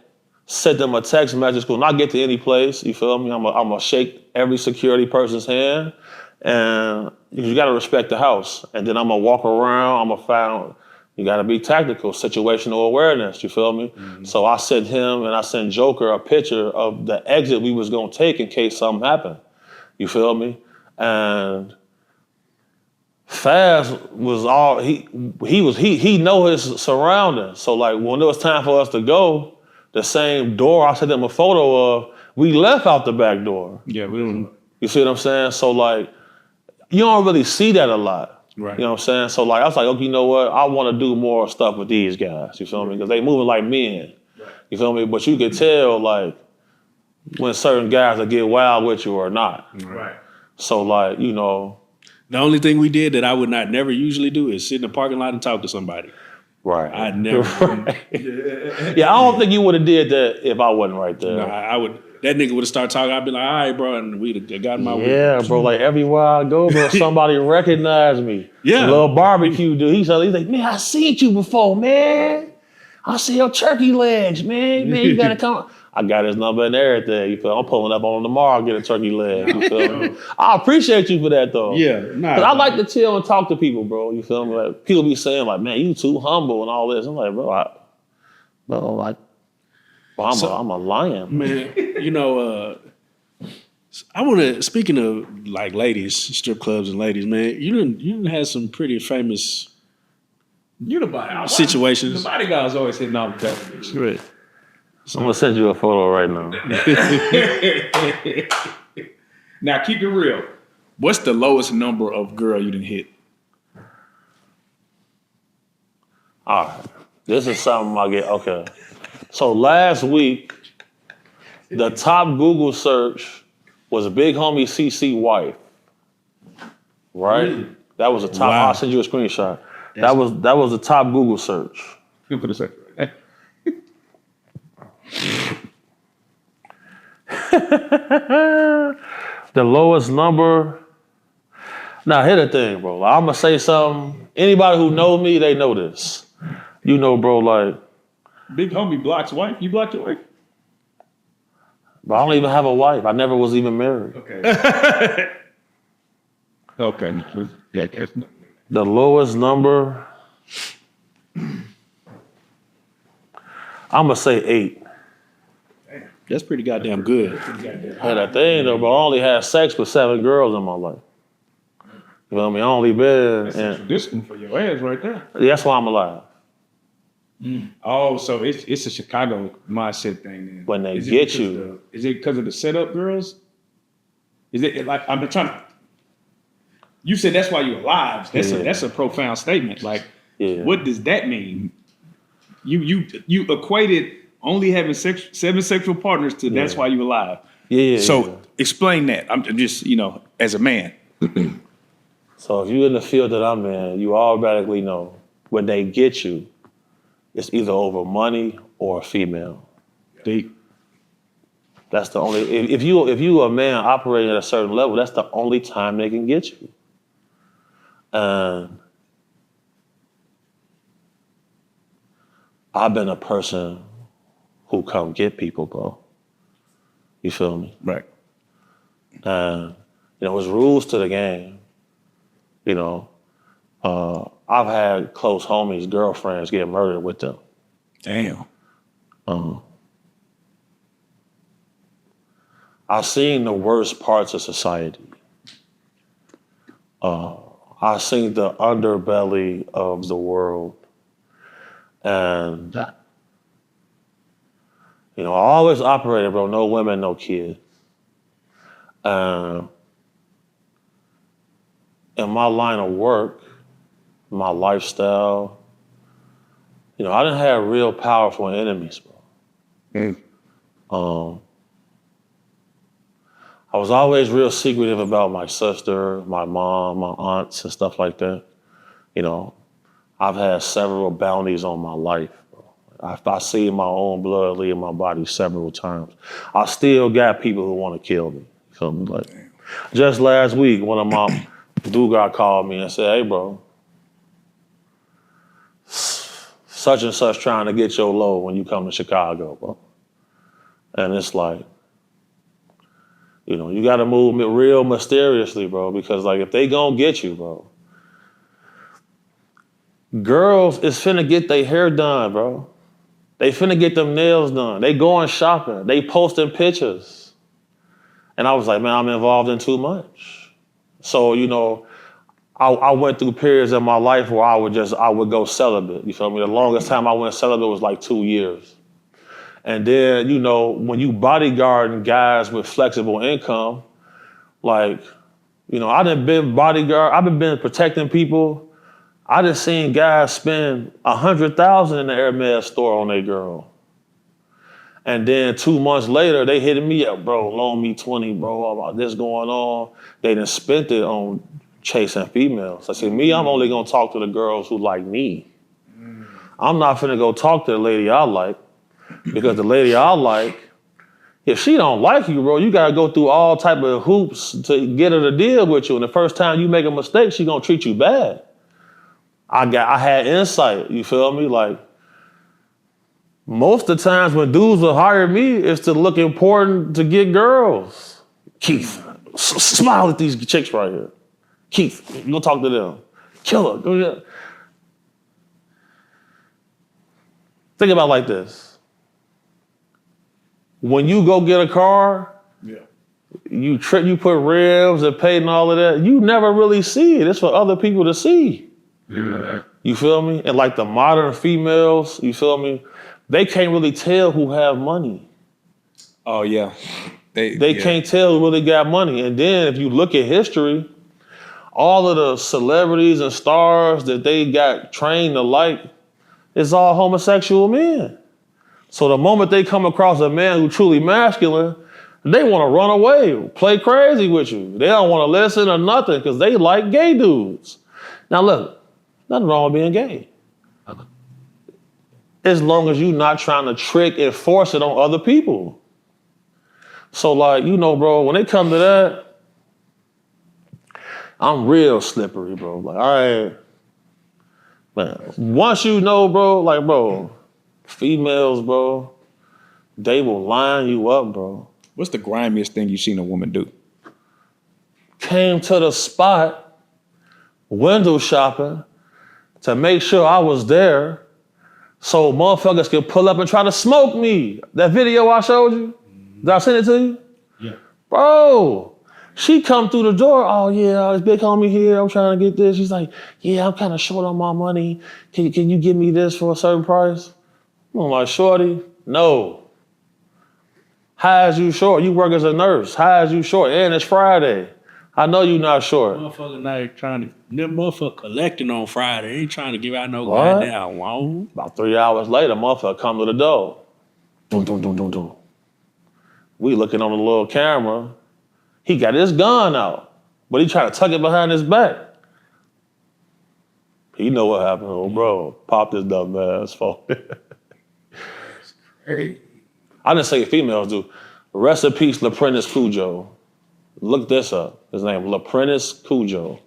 sent them a text message. When I get to any place, you feel me? I'm gonna shake every security person's hand, and you got to respect the house. And then I'm gonna walk around. I'm gonna find. You got to be tactical, situational awareness, you feel me? Mm-hmm. So I sent him and I sent Joker a picture of the exit we was going to take in case something happened, you feel me? And Faz was all, he know his surroundings. So like when it was time for us to go, the same door I sent him a photo of, we left out the back door. Yeah, we don't. You see what I'm saying? So like, you don't really see that a lot. Right. You know what I'm saying? So like I was like, okay, you know what? I want to do more stuff with these guys. You feel me? Because they moving like men. Right. You feel me? But you can tell like when certain guys will get wild with you or not. Right. So like, the only thing we did that I would not never usually do is sit in the parking lot and talk to somebody. Right. I'd never. Right. Yeah, I don't think you would have did that if I wasn't right there. No, I would. that nigga would have started talking, I'd be like, all right, bro, and we'd have gotten my Yeah, bro. Like everywhere I go, bro, somebody recognize me. Yeah. The little barbecue dude. He's like, man, I seen you before, man. I see your turkey legs, man. Man, you gotta come. I got his number and everything. You feel? I'm pulling up on him tomorrow, get a turkey leg. You feel me? I appreciate you for that though. Yeah, nah. Cause I like to chill and talk to people, bro. You feel me? Like people be saying like, man, you too humble and all this. I'm like, I'm a lion. Man, you know, I want to, speaking of like ladies, strip clubs and ladies, man, you didn't have some pretty famous You the body. situations. The bodyguard's always hitting all the television. Right. I'm gonna send you a photo right now. Now keep it real. What's the lowest number of girl you done hit? All right. This is something I get. Okay. So last week, the top Google search was Big Homie CC wife. Right? Really? That was the top. Wow. I'll send you a screenshot. That was the top Google search. You put a second. The lowest number. Now, here's the thing, bro. I'm gonna say something. Anybody who know me, they know this. You know, bro, like, Big homie blocks wife. You blocked your wife? but I don't even have a wife. I never was even married. Okay. Okay. Yeah, The lowest number, I'm gonna say 8. That's pretty goddamn good. Had a thing though, but I only had sex with 7 girls in my life. You know what I mean? I only been, and this one for your ass right there. that's why I'm alive. Oh, so it's a Chicago mindset thing then. When they Is it get because you. is it because of the setup girls? Is it like I'm trying to? You said that's why you're alive. That's a profound statement. Like, Yeah. what does that mean? You equated only having 7 sexual partners to that's why you're alive. Yeah. So yeah. explain that. I'm just, as a man. So if you're in the field that I'm in, you automatically know when they get you, it's either over money or a female. Deep. That's the only. If you a man operating at a certain level, that's the only time they can get you. And I've been a person who come get people, bro. You feel me? Right. And there's rules to the game. I've had close homies, girlfriends get murdered with them. Damn. I've seen the worst parts of society. I've seen the underbelly of the world. And, I always operated, bro, no women, no kids. In my line of work, my lifestyle, I didn't have real powerful enemies, bro. I was always real secretive about my sister, my mom, my aunts, and stuff like that. I've had several bounties on my life, bro. I seen my own blood leave my body several times. I still got people who want to kill me. You feel me? Like, just last week, one of my DURK called me and said, hey, bro, such and such trying to get your low when you come to Chicago, bro. And it's like, you got to move real mysteriously, bro, because, like, if they gonna get you, bro, girls is finna get their hair done, bro. They finna get them nails done. They going shopping. They posting pictures. And I was like, man, I'm involved in too much. So, I went through periods in my life where I would go celibate. You feel me? The longest time I went celibate was like 2 years. And then, when you bodyguarding guys with flexible income, like, I done been bodyguard, I've been protecting people. I done seen guys spend $100,000 in the Hermes store on their girl. And then 2 months later, they hitting me up, bro, loan me 20, bro, about this going on. They done spent it on chasing females. I said, I'm only gonna talk to the girls who like me. I'm not finna go talk to the lady I like, because the lady I like, If she don't like you, bro, you gotta go through all type of hoops to get her to deal with you. And the first time you make a mistake, she gonna treat you bad. I had insight, you feel me? Like, most of the times when dudes will hire me, it's to look important to get girls. Keith, smile at these chicks right here. Keith, go talk to them. Kill her. Go get. Think about it like this. When you go get a car, you put rims and paint and all of that, you never really see it. It's for other people to see. Yeah. You feel me? And like the modern females, you feel me? They can't really tell who have money. Oh yeah. They can't tell who really got money. And then if you look at history, all of the celebrities and stars that they got trained to like, it's all homosexual men. So the moment they come across a man who's truly masculine, they want to run away, play crazy with you. They don't want to listen or nothing because they like gay dudes. Now look, nothing wrong with being gay. As long as you're not trying to trick and force it on other people. So like, you know, bro, when it come to that, I'm real slippery, bro. Like, all right, man. Once you know, bro, like, bro, females, bro, they will line you up, bro. What's the grimiest thing you've seen a woman do? Came to the spot, window shopping, to make sure I was there so motherfuckers could pull up and try to smoke me. That video I showed you, did I send it to you? Yeah. Bro, she come through the door, oh yeah, this big homie here, I'm trying to get this. She's like, yeah, I'm kind of short on my money. Can you give me this for a certain price? I'm like, shorty, no. How is you short? You work as a nurse. How is you short? And it's Friday. I know you not short. Motherfucker not trying to, them motherfucker collecting on Friday. Ain't trying to give out no What? goddamn loan. About 3 hours later, motherfucker come to the door. Dun, dun, dun, dun, dun. We looking on the little camera. He got his gun out, but he trying to tuck it behind his back. He know what happened. Oh, bro, pop this dumb ass phone. Hey. I didn't say females do. Rest in peace, LaPrentice Cujo. Look this up. His name, LaPrentice Cujo.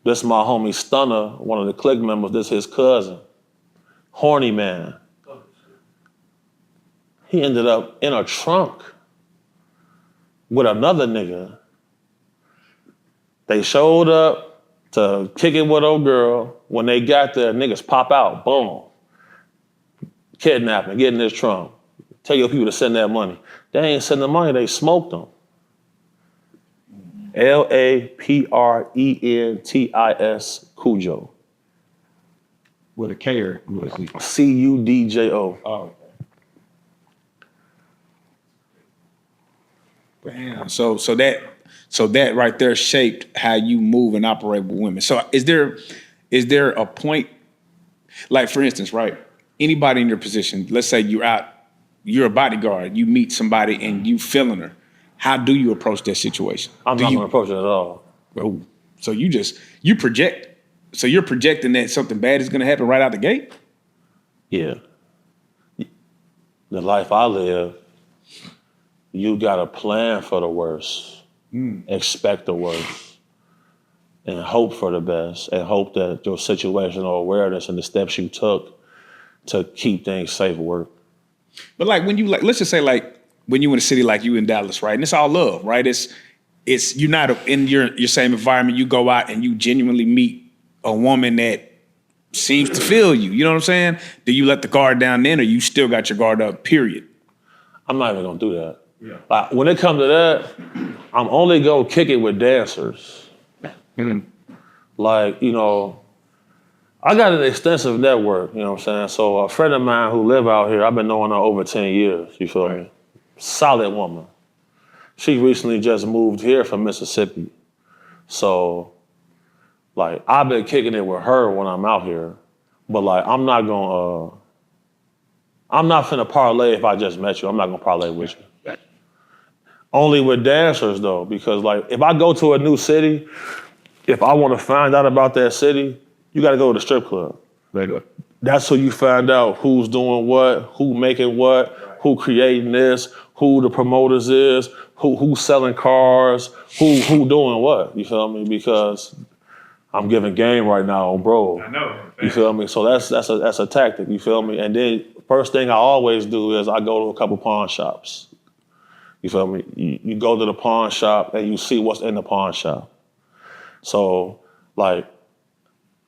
This my homie Stunner, one of the clique members. This his cousin. Horny man. He ended up in a trunk with another nigga. They showed up to kick it with old girl. When they got there, niggas pop out, boom. Kidnapping, get in this trunk. Tell your people to send that money. They ain't send the money, they smoked them. LAPRENTIS Cujo. With a K or CUDJO. Oh. Damn. So that right there shaped how you move and operate with women. So is there a point, like for instance, right? Anybody in your position, let's say you're a bodyguard, you meet somebody and you feeling her. How do you approach that situation? I'm not gonna approach it at all. Oh, so you project. So you're projecting that something bad is gonna happen right out the gate? Yeah. The life I live, you gotta plan for the worst, expect the worst, and hope for the best, and hope that your situational awareness and the steps you took to keep things safe work. But like when you let's just say like when you in a city like you in Dallas, right? And it's all love, right? It's you're not in your same environment. You go out and you genuinely meet a woman that seems to feel you. You know what I'm saying? Do you let the guard down then, or you still got your guard up? Period. I'm not even gonna do that. Yeah. Like, when it comes to that, I'm only gonna kick it with dancers. Mm-hmm. Like, you know, I got an extensive network, you know what I'm saying? So a friend of mine who live out here, I've been knowing her over 10 years, you feel me? Solid woman. She recently just moved here from Mississippi. So, like, I've been kicking it with her when I'm out here, but like, I'm not finna parlay if I just met you. I'm not gonna parlay with you. Only with dancers though, because like, if I go to a new city, if I wanna find out about that city, you gotta go to the strip club. That's so you find out who's doing what, who making what, who creating this, who the promoters is, who's selling cars, who doing what. You feel me? Because I'm giving game right now, bro. I know. You feel me? So that's a tactic. You feel me? And then first thing I always do is I go to a couple pawn shops. You feel me? You go to the pawn shop and you see what's in the pawn shop. So like,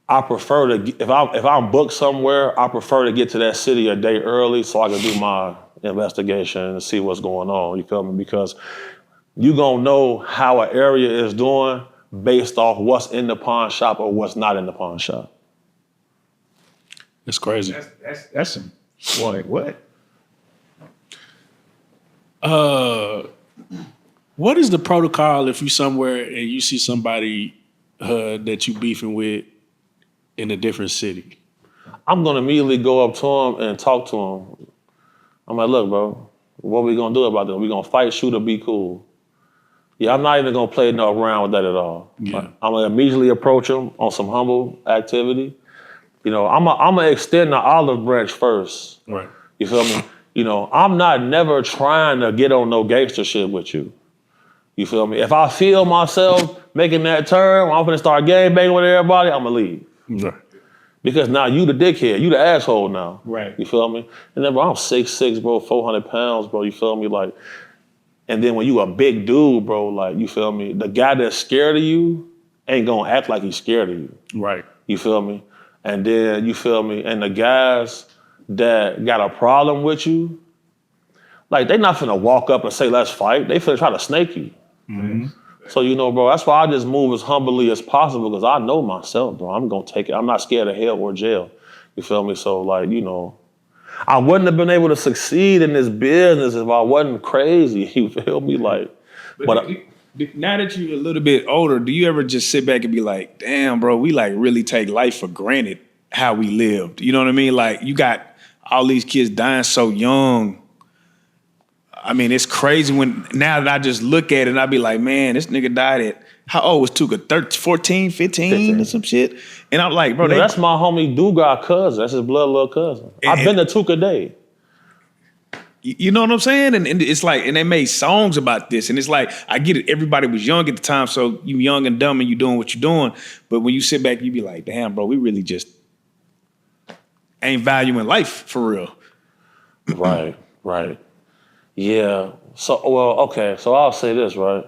I prefer to if I'm booked somewhere, I prefer to get to that city a day early so I can do my investigation and see what's going on. You feel me? Because you gonna know how an area is doing based off what's in the pawn shop or what's not in the pawn shop. It's crazy. That's some boy. What? What is the protocol if you somewhere and you see somebody that you beefing with in a different city? I'm gonna immediately go up to him and talk to him. I'm like, look, bro, what we gonna do about this? We gonna fight, shoot, or be cool? Yeah, I'm not even gonna play no around with that at all. Yeah. I'm gonna immediately approach him on some humble activity. You know, I'm gonna extend the olive branch first. Right. You feel me? You know, I'm not never trying to get on no gangster shit with you. You feel me? If I feel myself making that turn, I'm gonna start gang banging with everybody, I'm gonna leave. Right. Because now you the dickhead, you the asshole now. Right. You feel me? And then, bro, I'm 6'6", bro, 400 pounds, bro, you feel me? Like, and then when you a big dude, bro, like, you feel me? The guy that's scared of you ain't gonna act like he's scared of you. Right. You feel me? And then, you feel me? And the guys that got a problem with you, like, they not finna walk up and say, let's fight. They finna try to snake you. Mm-hmm. So, you know, bro, that's why I just move as humbly as possible because I know myself, bro. I'm gonna take it. I'm not scared of hell or jail. You feel me? So, like, you know, I wouldn't have been able to succeed in this business if I wasn't crazy. You feel me? Like, but now that you're a little bit older, do you ever just sit back and be like, damn, bro, we like really take life for granted how we lived? You know what I mean? Like, you got all these kids dying so young. I mean, it's crazy when now that I just look at it and I be like, man, this nigga died at, how old was Tuka? 13, 14, 15 or some shit? And I'm like, bro, that's my homie Dugas cousin. That's his blood little cousin. I've been to Tuka Day. You know what I'm saying? And it's like, and they made songs about this. And it's like, I get it. Everybody was young at the time. So you young and dumb and you doing what you're doing. But when you sit back, you be like, damn, bro, we really just ain't valuing life for real. Right, right. Yeah. So, well, okay. So I'll say this, right?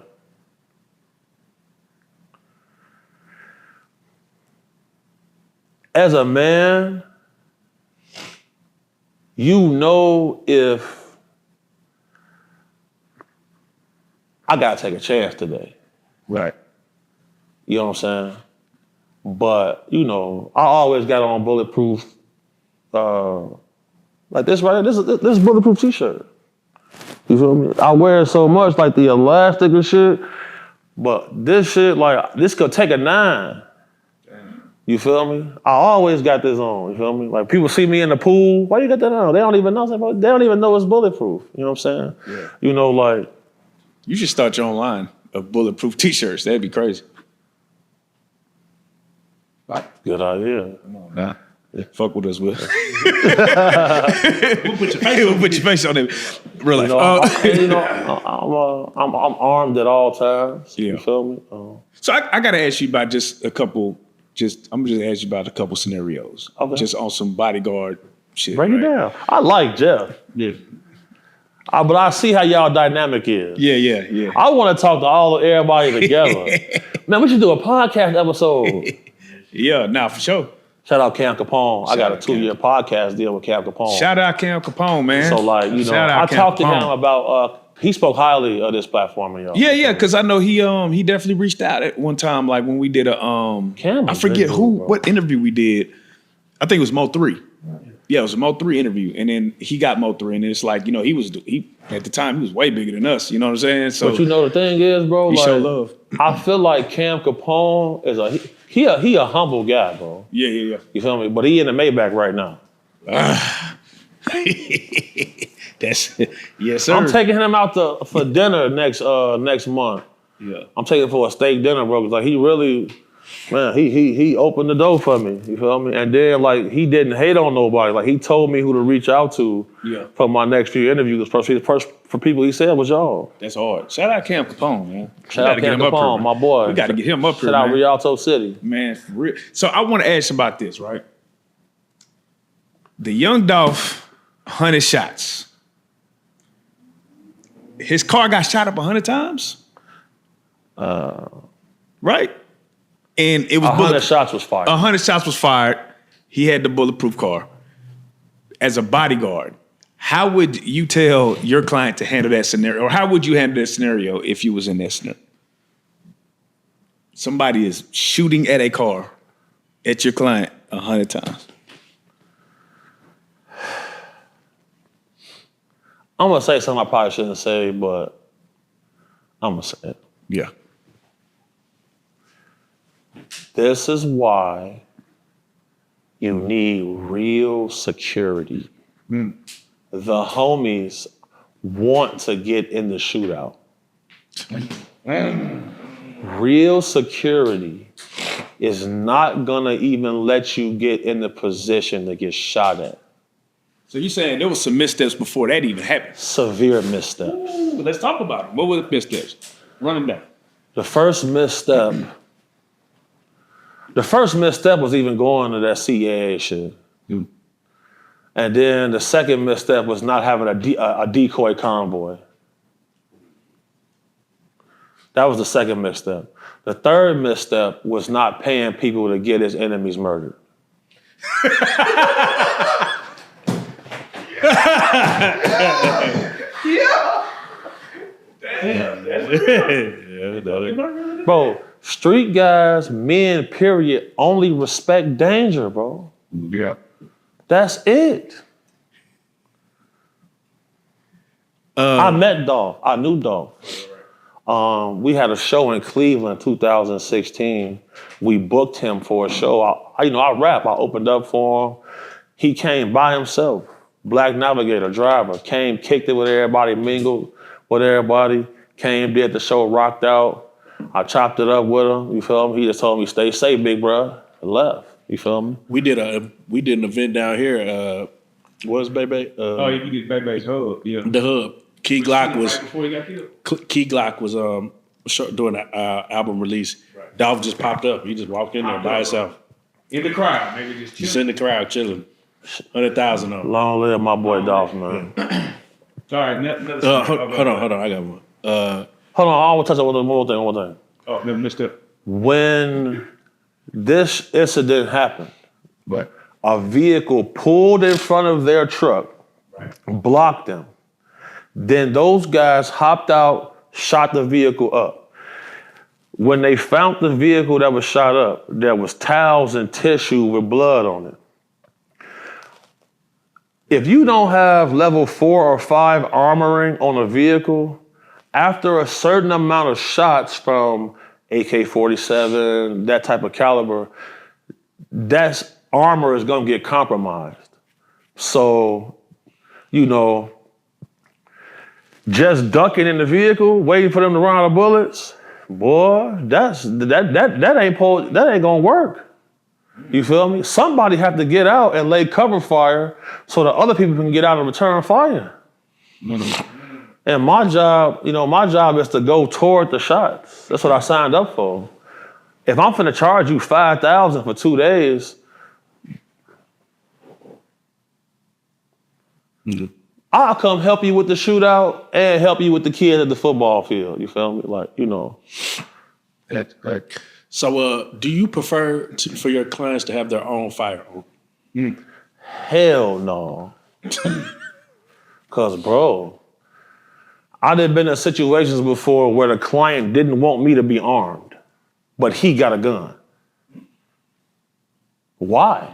As a man, you know if I gotta take a chance today. Right. You know what I'm saying? But, you know, I always got on bulletproof, like this right here, this bulletproof t-shirt. You feel me? I wear it so much, like the elastic and shit, but this shit, like, this could take a 9. You feel me? I always got this on, you feel me? Like, people see me in the pool, why you got that on? They don't even know. They don't even know it's bulletproof. You know what I'm saying? Yeah. You know, like. You should start your own line of bulletproof t-shirts. That'd be crazy. Good idea. Come on, nah. Fuck with us, Will. We'll put your face on it. Real life. You know, I'm armed at all times. Yeah. You feel me? So I got to ask you about just a couple. I'm just ask you about a couple scenarios. Okay. Just on some bodyguard shit. Break it down. I like Jeff. Yeah. But I see how y'all dynamic is. Yeah. I want to talk to everybody together. Man, we should do a podcast episode. Yeah, nah, for sure. Shout out Cam Capone. I got a out 2-year podcast deal with Cam Capone. Shout out Cam Capone, man. So, like, you know, I talked to him about, he spoke highly of this platform of y'all. Yeah, because I know he definitely reached out at one time, like when we did a, Cam I was forget big, who, bro. what interview we did. I think it was Mo 3. Yeah, it was a Mo 3 interview. And then he got Mo 3. And it's like, you know, he at the time, he was way bigger than us. You know what I'm saying? So, But you know the thing is, bro, he like, show love. I feel like Cam Capone is he a humble guy, bro. Yeah. You feel me? But he in the Maybach right now. That's, yes, sir. I'm taking him out for dinner next month. Yeah. I'm taking for a steak dinner, bro. Cause like he really, Man, he opened the door for me. You feel me? And then like he didn't hate on nobody. Like he told me who to reach out to for my next few interviews. First for people he said was y'all. That's hard. Shout out Cam Capone, man. Shout out Cam Capone, my boy. We got to get him up here, Shout out man. Rialto City. Man, for real. So I want to ask you about this, right? The young Dolph, 100 shots. His car got shot up 100 times? Right? And it was 100 shots was fired. 100 shots was fired. He had the bulletproof car. As a bodyguard, how would you tell your client to handle that scenario? Or how would you handle that scenario if you was in that scenario? Somebody is shooting at a car at your client 100 times. I'm gonna say something I probably shouldn't say, but I'm gonna say it. Yeah. This is why you need real security. The homies want to get in the shootout. Real security is not gonna even let you get in the position to get shot at. So you're saying there was some missteps before that even happened? Severe missteps. Ooh, let's talk about them. What were the missteps? Run them down. The first misstep was even going to that CAA shit. And then the second misstep was not having a decoy convoy. That was the second misstep. The third misstep was not paying people to get his enemies murdered. Bro, street guys, men, period, only respect danger, bro. Yeah. That's it. I met Dolph. I knew Dolph. We had a show in Cleveland, 2016. We booked him for a show. I rap. I opened up for him. He came by himself. Black Navigator, driver. Came, kicked it with everybody, mingled with everybody. Came, did the show, rocked out. I chopped it up with him. You feel me? He just told me, "Stay safe, big bro." And left. You feel me? We did an event down here. What's Bebe? You did Bebe's Hub. Yeah. The Hub. Key Glock was Right before he got killed. Key Glock was doing an album release. Right. Dolph just popped up. He just walked in there by himself. In the crowd, maybe just He's in the crowd chilling. 100,000 of them. Long live my boy Dolph, man. Sorry, another Hold on. I got one. Hold on, I want to touch on one more thing. Oh, never missed it. When this incident happened, Right. a vehicle pulled in front of their truck, blocked them. Then those guys hopped out, shot the vehicle up. When they found the vehicle that was shot up, there was towels and tissue with blood on it. If you don't have level 4 or 5 armoring on a vehicle, after a certain amount of shots from AK-47, that type of caliber, that armor is gonna get compromised. So, just ducking in the vehicle, waiting for them to run out of bullets, boy, that ain't gonna work. You feel me? Somebody have to get out and lay cover fire so that other people can get out and return fire. And my job is to go toward the shots. That's what I signed up for. If I'm finna charge you $5,000 for 2 days, I'll come help you with the shootout and help you with the kid at the football field. You feel me? That's right. So, do you prefer for your clients to have their own firearm? Hell no. Cause bro, I done been in situations before where the client didn't want me to be armed, but he got a gun. Why?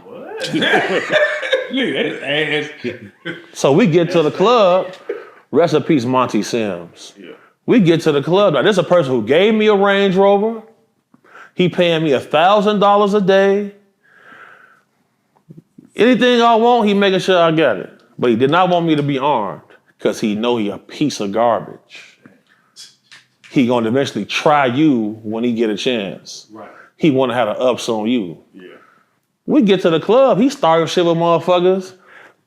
So we get to the club, rest in peace Monty Sims. Yeah. We get to the club, now there's a person who gave me a Range Rover. He paying me $1,000 a day. Anything I want, he making sure I get it. But he did not want me to be armed because he know he a piece of garbage. He gonna eventually try you when he get a chance. Right. he want to have the ups on you. Yeah. We get to the club, he started shit with motherfuckers,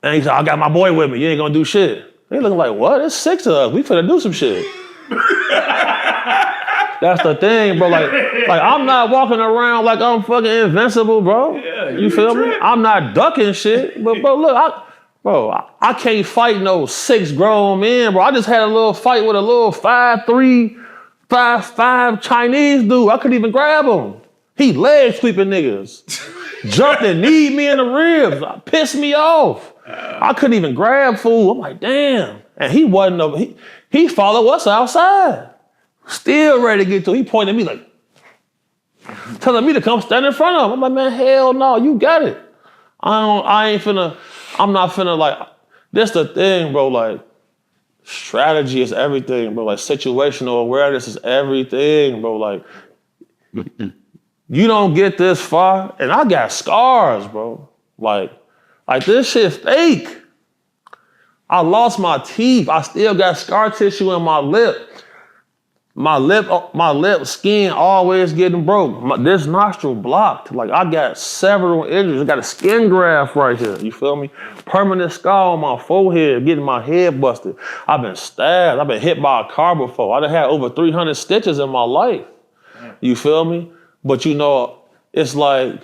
and he said, I got my boy with me, you ain't gonna do shit. They looking like, what? There's 6 of us, we finna do some shit. That's the thing, bro. Like I'm not walking around like I'm fucking invincible, bro. Yeah, you feel me? I'm not ducking shit. But bro, look, I can't fight no 6 grown men, bro. I just had a little fight with a little 5'3", 5'5" Chinese dude. I couldn't even grab him. He leg sweeping niggas. Jumped and kneed me in the ribs. Pissed me off. I couldn't even grab fool. I'm like, damn. And he wasn't he followed us outside. Still ready to get to. He pointed at me like, telling me to come stand in front of him. I'm like, man, hell no, you got it. I'm not finna like, this the thing, bro, like, strategy is everything, bro. Like, situational awareness is everything, bro. Like, you don't get this far, and I got scars, bro. Like this shit fake. I lost my teeth. I still got scar tissue in my lip. My lip skin always getting broke. This nostril blocked. Like I got several injuries. I got a skin graft right here. You feel me? Permanent scar on my forehead, getting my head busted. I've been stabbed. I've been hit by a car before. I done had over 300 stitches in my life. You feel me? But you know, it's like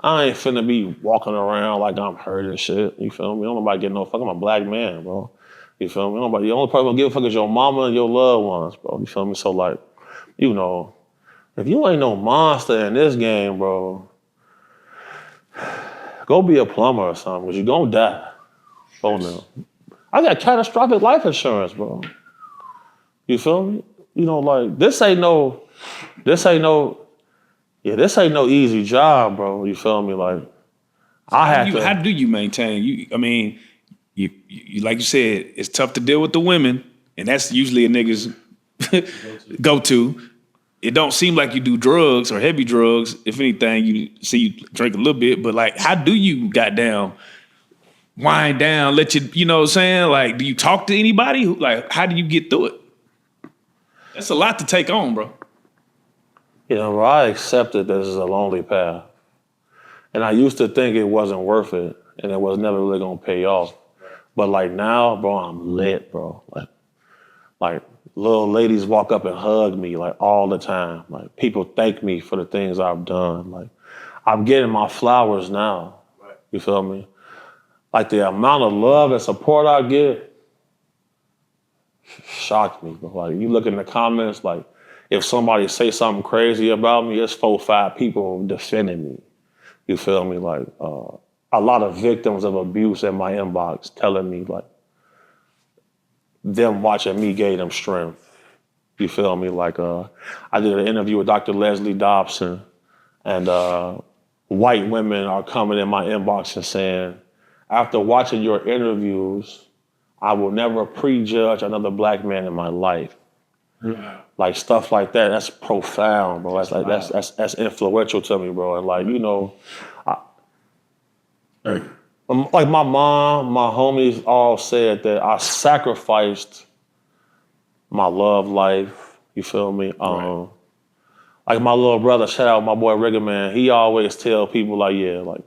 I ain't finna be walking around like I'm hurt and shit. You feel me? Don't nobody get no fuck. I'm a black man, bro. You feel me? Nobody, the only person who give a fuck is your mama and your loved ones, bro. You feel me? So like, you know, if you ain't no monster in this game, bro, go be a plumber or something, because you're gonna die. Oh no. I got catastrophic life insurance, bro. You feel me? You know, like, this ain't no easy job, bro. You feel me? Like, how do you maintain? You like you said, it's tough to deal with the women, and that's usually a nigga's go-to. It don't seem like you do drugs or heavy drugs. If anything, you drink a little bit, but like, how do you wind down, you know what I'm saying? Like, do you talk to anybody? Like, how do you get through it? That's a lot to take on, bro. You know, bro, I accepted this is a lonely path. And I used to think it wasn't worth it, and it was never really gonna pay off. But like now, bro, I'm lit, bro. Like little ladies walk up and hug me like all the time. Like people thank me for the things I've done. Like I'm getting my flowers now. You feel me? Like the amount of love and support I get shocked me, bro. Like you look in the comments, like if somebody say something crazy about me, it's 4 or 5 people defending me. You feel me? Like a lot of victims of abuse in my inbox telling me like them watching me gave them strength. You feel me? Like I did an interview with Dr. Leslie Dobson, and white women are coming in my inbox and saying, after watching your interviews, I will never prejudge another black man in my life. Yeah. Like stuff like that, that's profound, bro. That's influential to me, bro. And like, you know, like my mom, my homies all said that I sacrificed my love life. You feel me? Right. Like my little brother, shout out my boy Rigger, man. He always tell people like, yeah, like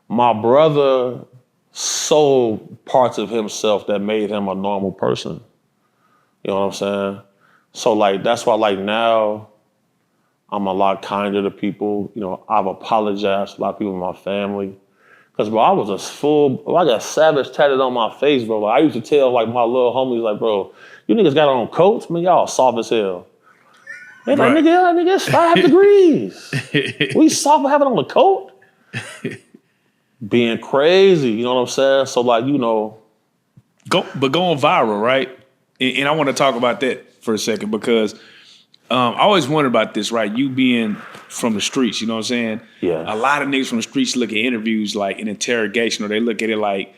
my brother sold parts of himself that made him a normal person. You know what I'm saying? So like that's why like now I'm a lot kinder to people. You know, I've apologized to a lot of people in my family. Cause bro, I was I got savage tatted on my face, bro. Like I used to tell like my little homies, like, bro, you niggas got on coats, man, y'all soft as hell. They like, nigga, it's 5 degrees. We soft for having on a coat? Being crazy, you know what I'm saying? So like, you know. But going viral, right? And I want to talk about that for a second because I always wondered about this, right? You being from the streets, you know what I'm saying? Yeah. A lot of niggas from the streets look at interviews like an interrogation, or they look at it like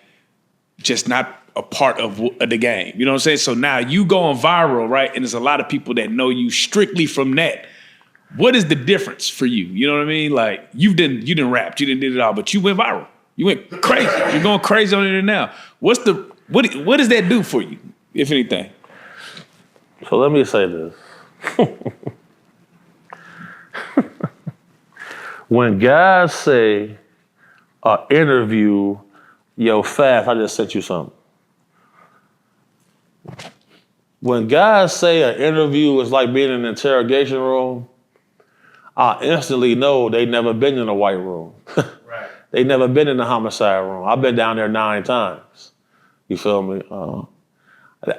just not a part of the game. You know what I'm saying? So now you going viral, right? And there's a lot of people that know you strictly from that. What is the difference for you? You know what I mean? Like you didn't rap, you didn't did it all, but you went viral. You went crazy. You're going crazy on it now. What does that do for you, if anything? So let me say this. When guys say interview, yo, fast, I just sent you something. When guys say an interview is like being in an interrogation room, I instantly know they never been in a white room. Right. They never been in the homicide room. I've been down there 9 times. You feel me?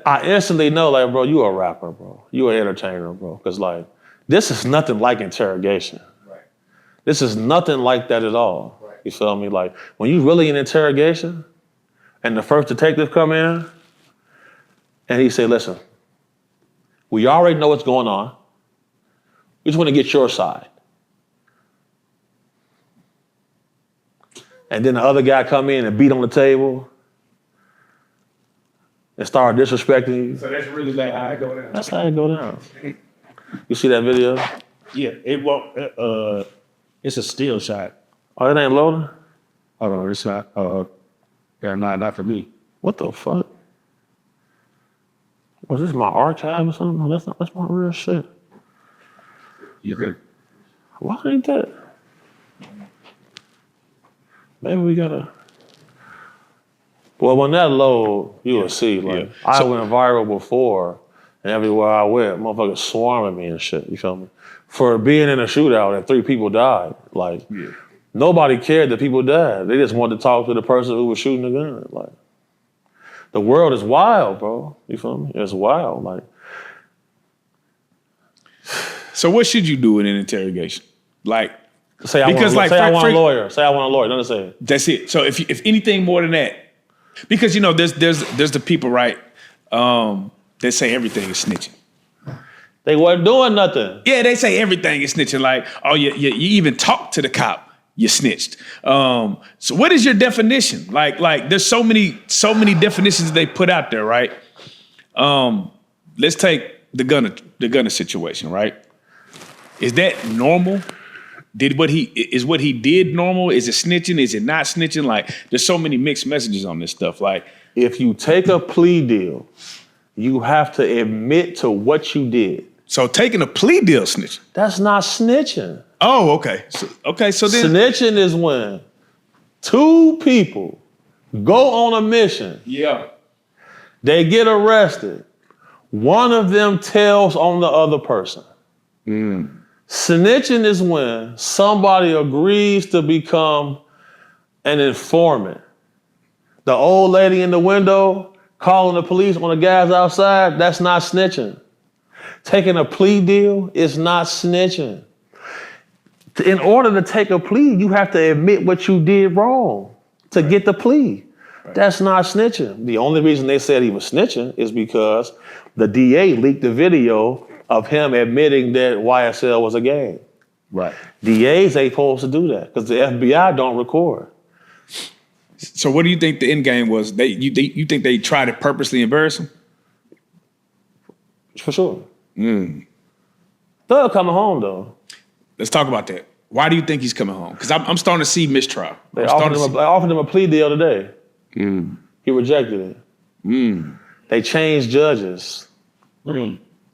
I instantly know, like, bro, you a rapper, bro. You an entertainer, bro. Because, like, this is nothing like interrogation. Right. This is nothing like that at all. Right. You feel me? Like, when you really in interrogation and the first detective come in and he say, listen, we already know what's going on. We just want to get your side. And then the other guy come in and beat on the table and start disrespecting you. So that's really like how I go down. That's how it go down. You see that video? Yeah, it won't. It's a still shot. Oh, it ain't loading? Hold on, it's not. Yeah, not for me. What the fuck? Was this my archive or something? No, that's my real shit. You good? Why ain't that? Maybe we gotta. Well, when that load, you will see. Like, I went viral before, and everywhere I went, motherfuckers swarming me and shit. You feel me? For being in a shootout and 3 people died. Like, nobody cared that people died. They just wanted to talk to the person who was shooting the gun. Like, the world is wild, bro. You feel me? It's wild. Like, So what should you do in an interrogation? Like, say I because want, like say I want a lawyer. Say I want a lawyer. Don't say it. that's it. So if anything more than that, because you know there's the people, right, that say everything is snitching. They weren't doing nothing. Yeah, they say everything is snitching. Like, oh, you even talk to the cop, you snitched. So what is your definition? Like there's so many definitions that they put out there, right? Let's take the gunner situation, right? Is that normal? What he did normal? Is it snitching? Is it not snitching? Like, there's so many mixed messages on this stuff. Like, If you take a plea deal, you have to admit to what you did. so taking a plea deal snitching. That's not snitching. Oh, okay. So then Snitching is when 2 people go on a mission. yeah. They get arrested. One of them tells on the other person. Snitching is when somebody agrees to become an informant. The old lady in the window calling the police on the guys outside, that's not snitching. Taking a plea deal is not snitching. In order to take a plea, you have to admit what you did wrong to get the plea. That's not snitching. The only reason they said he was snitching is because the DA leaked the video of him admitting that YSL was a gang. Right. DAs ain't supposed to do that because the FBI don't record. So what do you think the end game was? You think they tried to purposely embarrass him? For sure. Thug coming home though. Let's talk about that. Why do you think he's coming home? Because I'm starting to see mistrial. They offered him a plea deal today. He rejected it. They changed judges.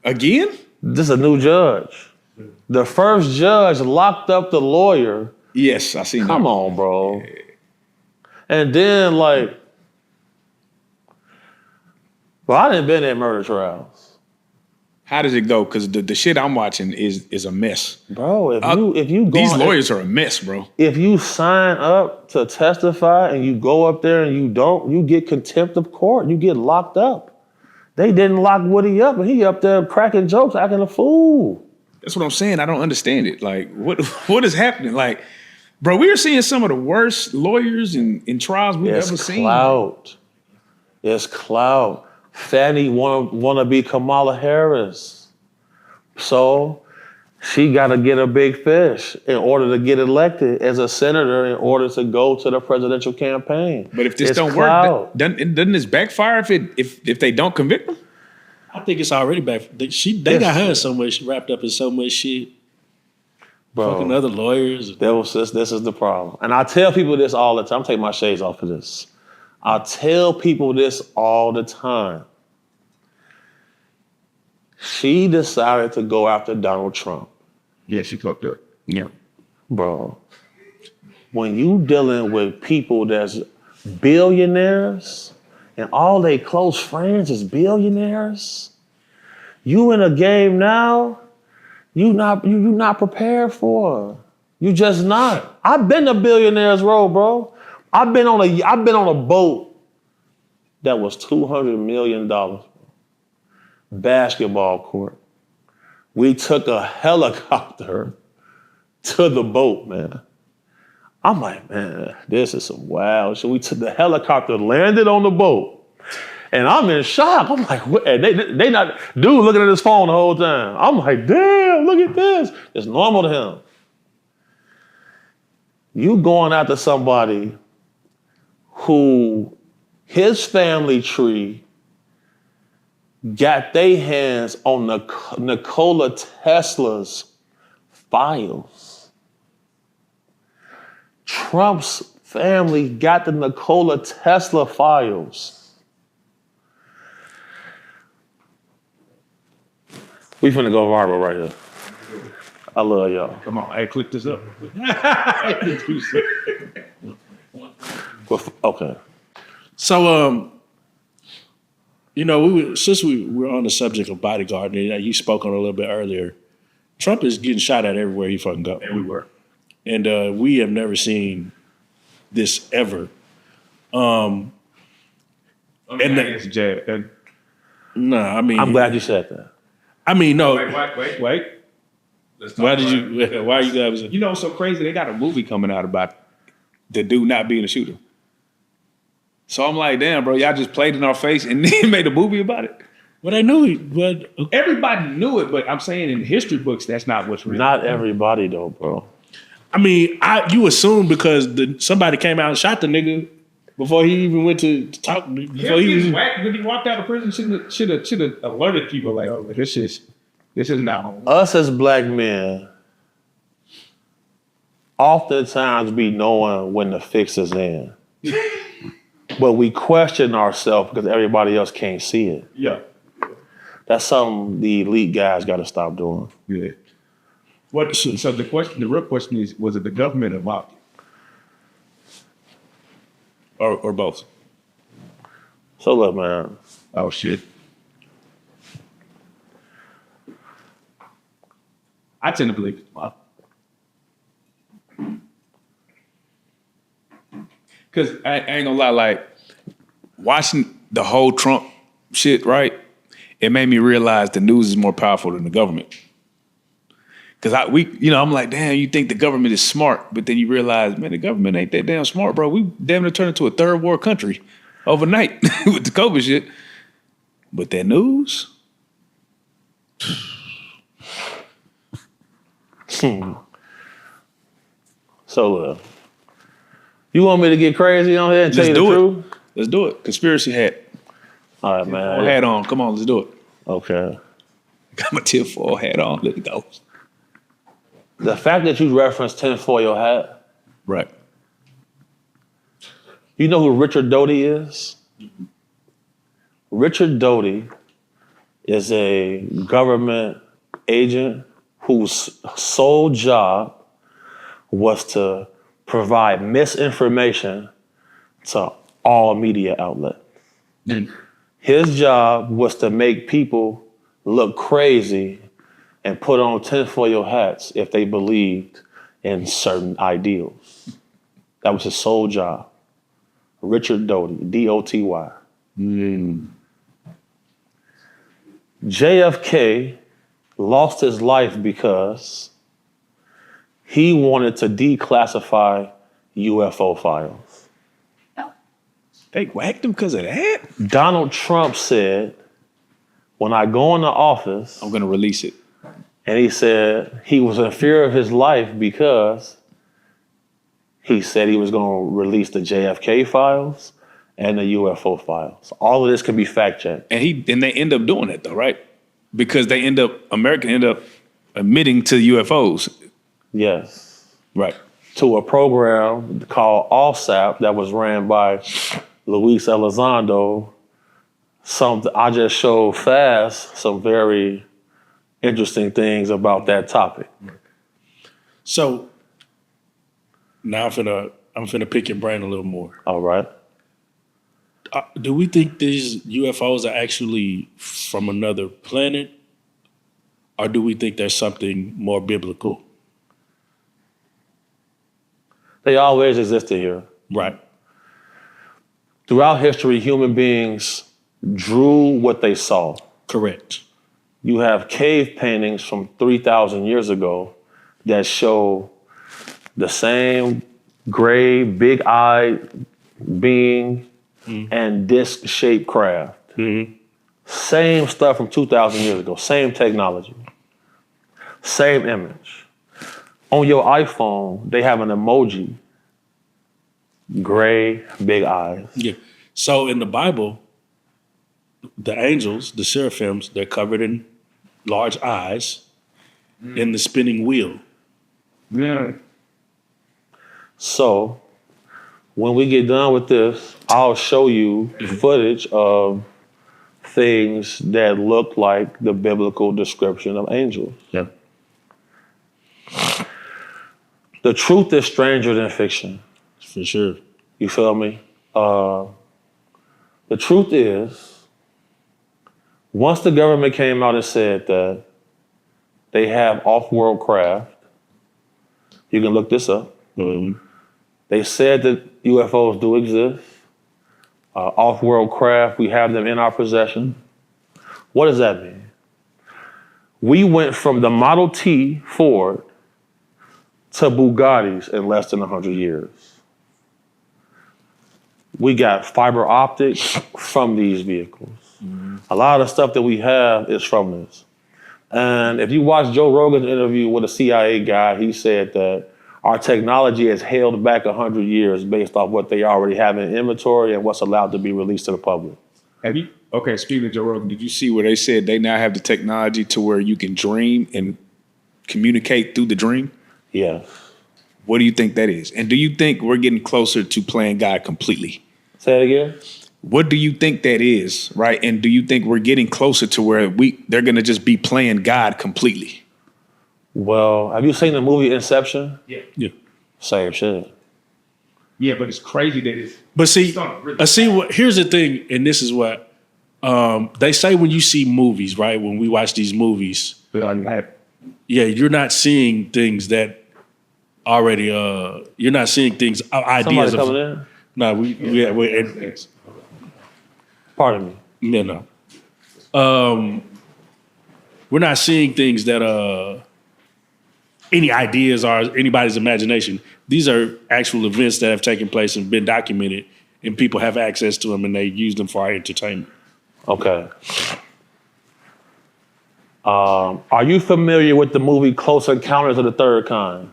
Again? This is a new judge. The first judge locked up the lawyer. Yes, I seen Come that. on, bro. And then, like, well, I didn't been at murder trials. How does it go? Because the shit I'm watching is a mess. Bro, if you go, These lawyers are a mess, bro. if you sign up to testify and you go up there and you don't, you get contempt of court. You get locked up. They didn't lock Woody up, and he up there cracking jokes, acting a fool. That's what I'm saying. I don't understand it. Like, what is happening? Like, bro, we are seeing some of the worst lawyers in trials we've ever seen. It's clout. Fannie wanna be Kamala Harris. So she gotta get a big fish in order to get elected as a senator in order to go to the presidential campaign. But if this It's don't clout. work, doesn't this backfire if they don't convict them? I think it's already back. They got her so much wrapped up in so much shit. Fucking Bro, other lawyers. this is the problem. And I tell people this all the time. I'm taking my shades off for this. I tell people this all the time. She decided to go after Donald Trump. Yeah, she fucked up. Yeah. Bro, when you dealing with people that's billionaires and all they close friends is billionaires, you in a game now you not prepared for. You just not. I've been to Billionaires Row, bro. I've been on a boat that was $200 million. Basketball court. We took a helicopter to the boat, man. I'm like, man, this is some wild shit. We took the helicopter, landed on the boat, and I'm in shock. I'm like, what? And they not, dude looking at his phone the whole time. I'm like, damn, look at this. It's normal to him. You going after somebody who his family tree got their hands on Nikola Tesla's files. Trump's family got the Nikola Tesla files. We finna go viral right here. I love y'all. Come on, hey, click this up. Okay. So, since we were on the subject of bodyguarding, and you spoke on it a little bit earlier, Trump is getting shot at everywhere he fucking go. Everywhere. And we have never seen this ever. And it's jab. No, I mean, I'm glad you said that. I mean, no. Wait. Let's talk Why about did you? Why are you guys? You know what's so crazy? They got a movie coming out about the dude not being a shooter. So I'm like, damn, bro, y'all just played in our face and then made a movie about it. Well, I knew it, but Everybody knew it, but I'm saying in history books, that's not what's real. Not everybody though, bro. I mean, you assume because somebody came out and shot the nigga before he even went to talk. Before he was whacked when he walked out of prison, should have alerted people like, oh, this is not. Us as black men oftentimes be knowing when the fix is in. But we question ourselves because everybody else can't see it. Yeah. That's something the elite guys got to stop doing. Yeah. So the real question is, was it the government or mafia? Or both? So look, man. Oh shit. I tend to believe it's mafia. Because I ain't gonna lie, like, watching the whole Trump shit, right? It made me realize the news is more powerful than the government. Because I'm like, damn, you think the government is smart, but then you realize, man, the government ain't that damn smart, bro. We damn near turned into a third world country overnight with the COVID shit. But that news, So you want me to get crazy on here and tell you the truth? Let's do it. Conspiracy hat. All right, man. Hat on. Come on, let's do it. Okay. Got my tinfoil hat on. Let's go. The fact that you referenced tinfoil hat, Right. you know who Richard Doty is? Richard Doty is a government agent whose sole job was to provide misinformation to all media outlets. And His job was to make people look crazy and put on tinfoil hats if they believed in certain ideals. That was his sole job. Richard Doty, D-O-T-Y. JFK lost his life because he wanted to declassify UFO files. they whacked him because of that? Donald Trump said, when I go into office, I'm going to release it. and he said he was in fear of his life because he said he was going to release the JFK files and the UFO files. All of this can be fact checked. And they end up doing it though, right? Because America end up admitting to UFOs. Yes. Right. To a program called ALSAP that was ran by Luis Elizondo. I just showed fast some very interesting things about that topic. So Now I'm finna pick your brain a little more. All right. Do we think these UFOs are actually from another planet, or do we think there's something more biblical? They always existed here. Right. Throughout history, human beings drew what they saw. Correct. You have cave paintings from 3,000 years ago that show the same gray, big-eyed being and disc-shaped craft. Same stuff from 2,000 years ago, same technology, same image. On your iPhone, they have an emoji, gray, big eyes. Yeah. So in the Bible, the angels, the seraphims, they're covered in large eyes in the spinning wheel. Yeah. So when we get done with this, I'll show you footage of things that look like the biblical description of angels. Yeah. The truth is stranger than fiction. For sure. You feel me? The truth is, once the government came out and said that they have off-world craft, you can look this up. They said that UFOs do exist. Off-world craft, we have them in our possession. What does that mean? We went from the Model T Ford to Bugattis in less than 100 years. We got fiber optics from these vehicles. A lot of the stuff that we have is from this. And if you watch Joe Rogan's interview with a CIA guy, he said that our technology has held back 100 years based off what they already have in inventory and what's allowed to be released to the public. Have you? Okay, speaking of Joe Rogan, Did you see where they said they now have the technology to where you can dream and communicate through the dream? Yes. What do you think that is? And do you think we're getting closer to playing God completely? Say it again. What do you think that is, right? And do you think we're getting closer to where they're going to just be playing God completely? Well, have you seen the movie Inception? Yeah. Same shit. yeah, but it's crazy that it's. But here's the thing, and this is what they say when you see movies, right? When we watch these movies, you're not seeing things that already, you're not seeing things, ideas Somebody coming in? No, we're Pardon me. no. We're not seeing things that any ideas or anybody's imagination. These are actual events that have taken place and been documented, and people have access to them, and they use them for our entertainment. Okay. Are you familiar with the movie Close Encounters of the Third Kind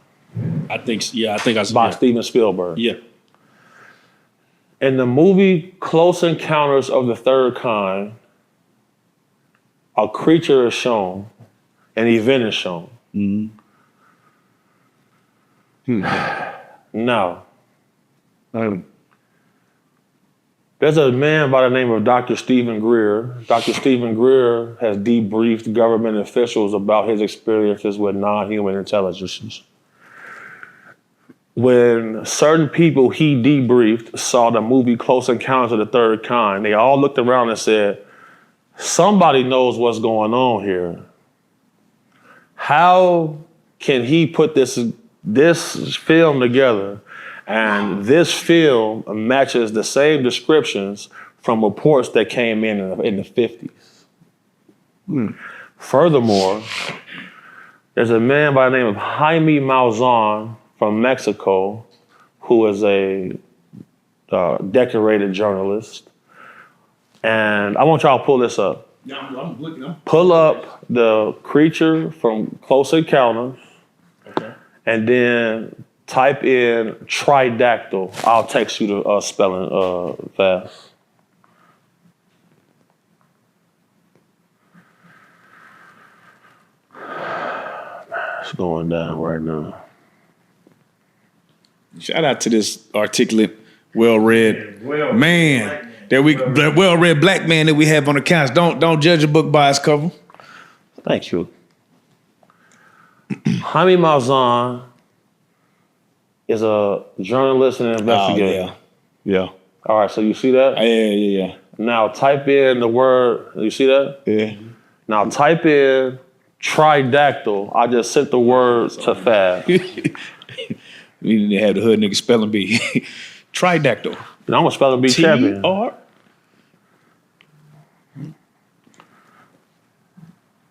I think I saw by it. Steven Spielberg? Yeah. In the movie Close Encounters of the Third Kind, a creature is shown, an event is shown. Now, there's a man by the name of Dr. Stephen Greer. Dr. Stephen Greer has debriefed government officials about his experiences with non-human intelligences. When certain people he debriefed saw the movie Close Encounters of the Third Kind, they all looked around and said, somebody knows what's going on here. How can he put this film together and this film matches the same descriptions from reports that came in the 50s? Furthermore, there's a man by the name of Jaime Maussan from Mexico, who is a decorated journalist. And I want y'all to pull this up. Yeah, I'm looking. Pull up the creature from Close Encounters, and then type in tridactyl. I'll text you the spelling fast. It's going down right now. Shout out to this articulate, well-read man that well-read black man that we have on the couch. Don't judge a book by its cover. Thank you. Jaime Maussan is a journalist and an investigator. Oh, yeah. All right, so you see that? Yeah. Now type in the word, you see that? Yeah. Now type in tridactyl. I just sent the word to Fab. We need to have the hood nigga spelling bee. Tridactyl. And I'm gonna spell it B champion. T-R.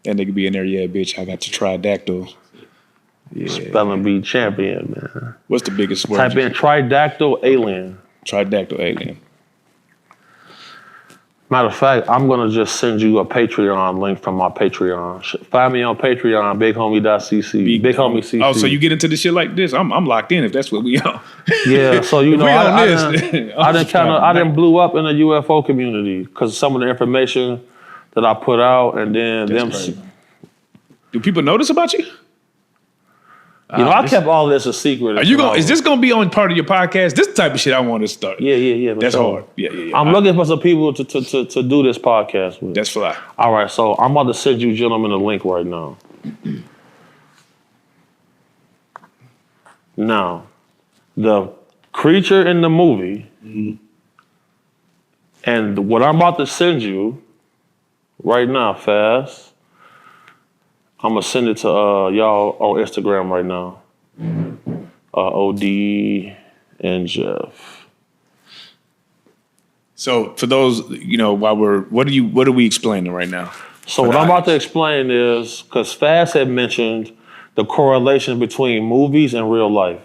That nigga be in there, yeah, bitch, I got the tridactyl. Yeah. Spelling bee champion, man. What's the biggest word? Type in tridactyl alien. Tridactyl alien. Matter of fact, I'm gonna just send you a Patreon link from my Patreon. Find me on Patreon, bighomie.cc. Big homie CC. Oh, so you get into this shit like this? I'm locked in if that's what we on. Yeah, so you know, we on I this. didn't blew up in the UFO community because some of the information that I put out, and then Do people notice about you? You know, I kept all this a secret. Are you going? Is this going to be on part of your podcast? This type of shit I want to start. Yeah. That's sure. hard. Yeah. I'm looking for some people to do this podcast with. That's fly. All right, so I'm about to send you gentlemen a link right now. Now, the creature in the movie, and what I'm about to send you right now, fast. I'm gonna send it to y'all on Instagram right now. OD and Jeff. So for those, you know, what are we explaining right now? So what I'm about to explain is, because Fast had mentioned the correlation between movies and real life.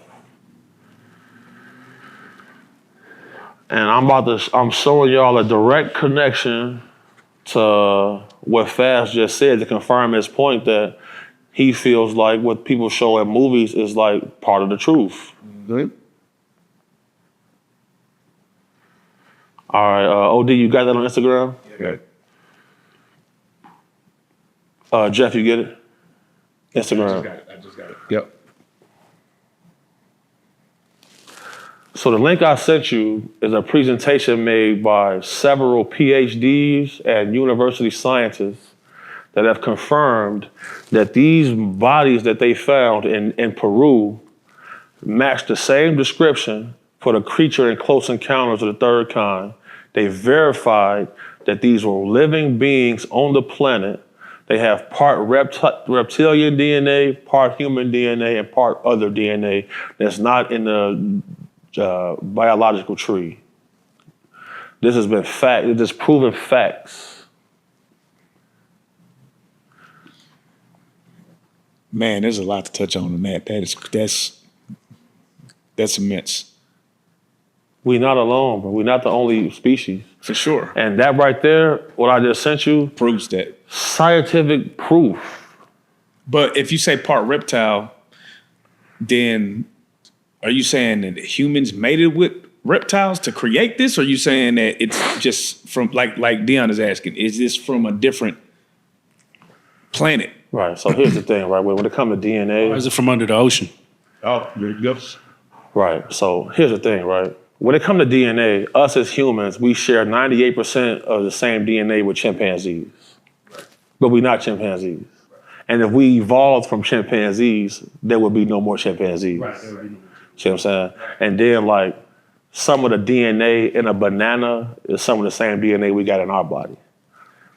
And I'm showing y'all a direct connection to what Fast just said to confirm his point that he feels like what people show at movies is like part of the truth. Good. All right, OD, you got that on Instagram? Yeah. Jeff, you get it? Instagram. I just got it. Yep. So the link I sent you is a presentation made by several PhDs and university scientists that have confirmed that these bodies that they found in Peru match the same description for the creature in Close Encounters of the Third Kind. They verified that these were living beings on the planet. They have part reptilian DNA, part human DNA, and part other DNA that's not in the biological tree. This has been fact. It is proven facts. Man, there's a lot to touch on in that. That's immense. We're not alone, but we're not the only species. For sure. And that right there, what I just sent you, Proves that. scientific proof. But if you say part reptile, then are you saying that humans mated with reptiles to create this? Or are you saying that it's just from, like Dion is asking, is this from a different planet? Right, so here's the thing, right? When it comes to DNA. Or is it from under the ocean? Oh, there it goes. Right, so here's the thing, right? When it comes to DNA, us as humans, we share 98% of the same DNA with chimpanzees. But we're not chimpanzees. And if we evolved from chimpanzees, there would be no more chimpanzees. Right. See what I'm saying? And then like some of the DNA in a banana is some of the same DNA we got in our body.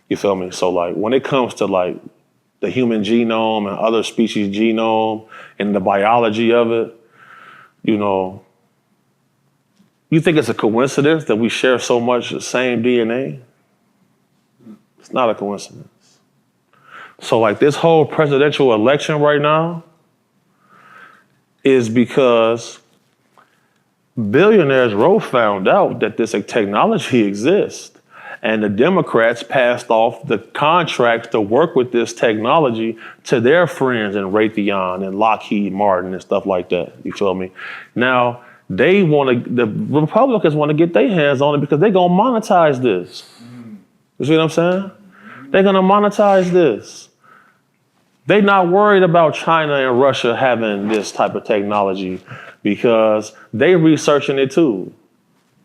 You feel me? So like when it comes to like the human genome and other species genome and the biology of it, you know, you think it's a coincidence that we share so much the same DNA? It's not a coincidence. So like this whole presidential election right now is because Billionaires Row found out that this technology exists, and the Democrats passed off the contracts to work with this technology to their friends in Raytheon and Lockheed Martin and stuff like that. You feel me? Now, the Republicans want to get their hands on it because they're going to monetize this. You see what I'm saying? They're going to monetize this. They're not worried about China and Russia having this type of technology because they're researching it too.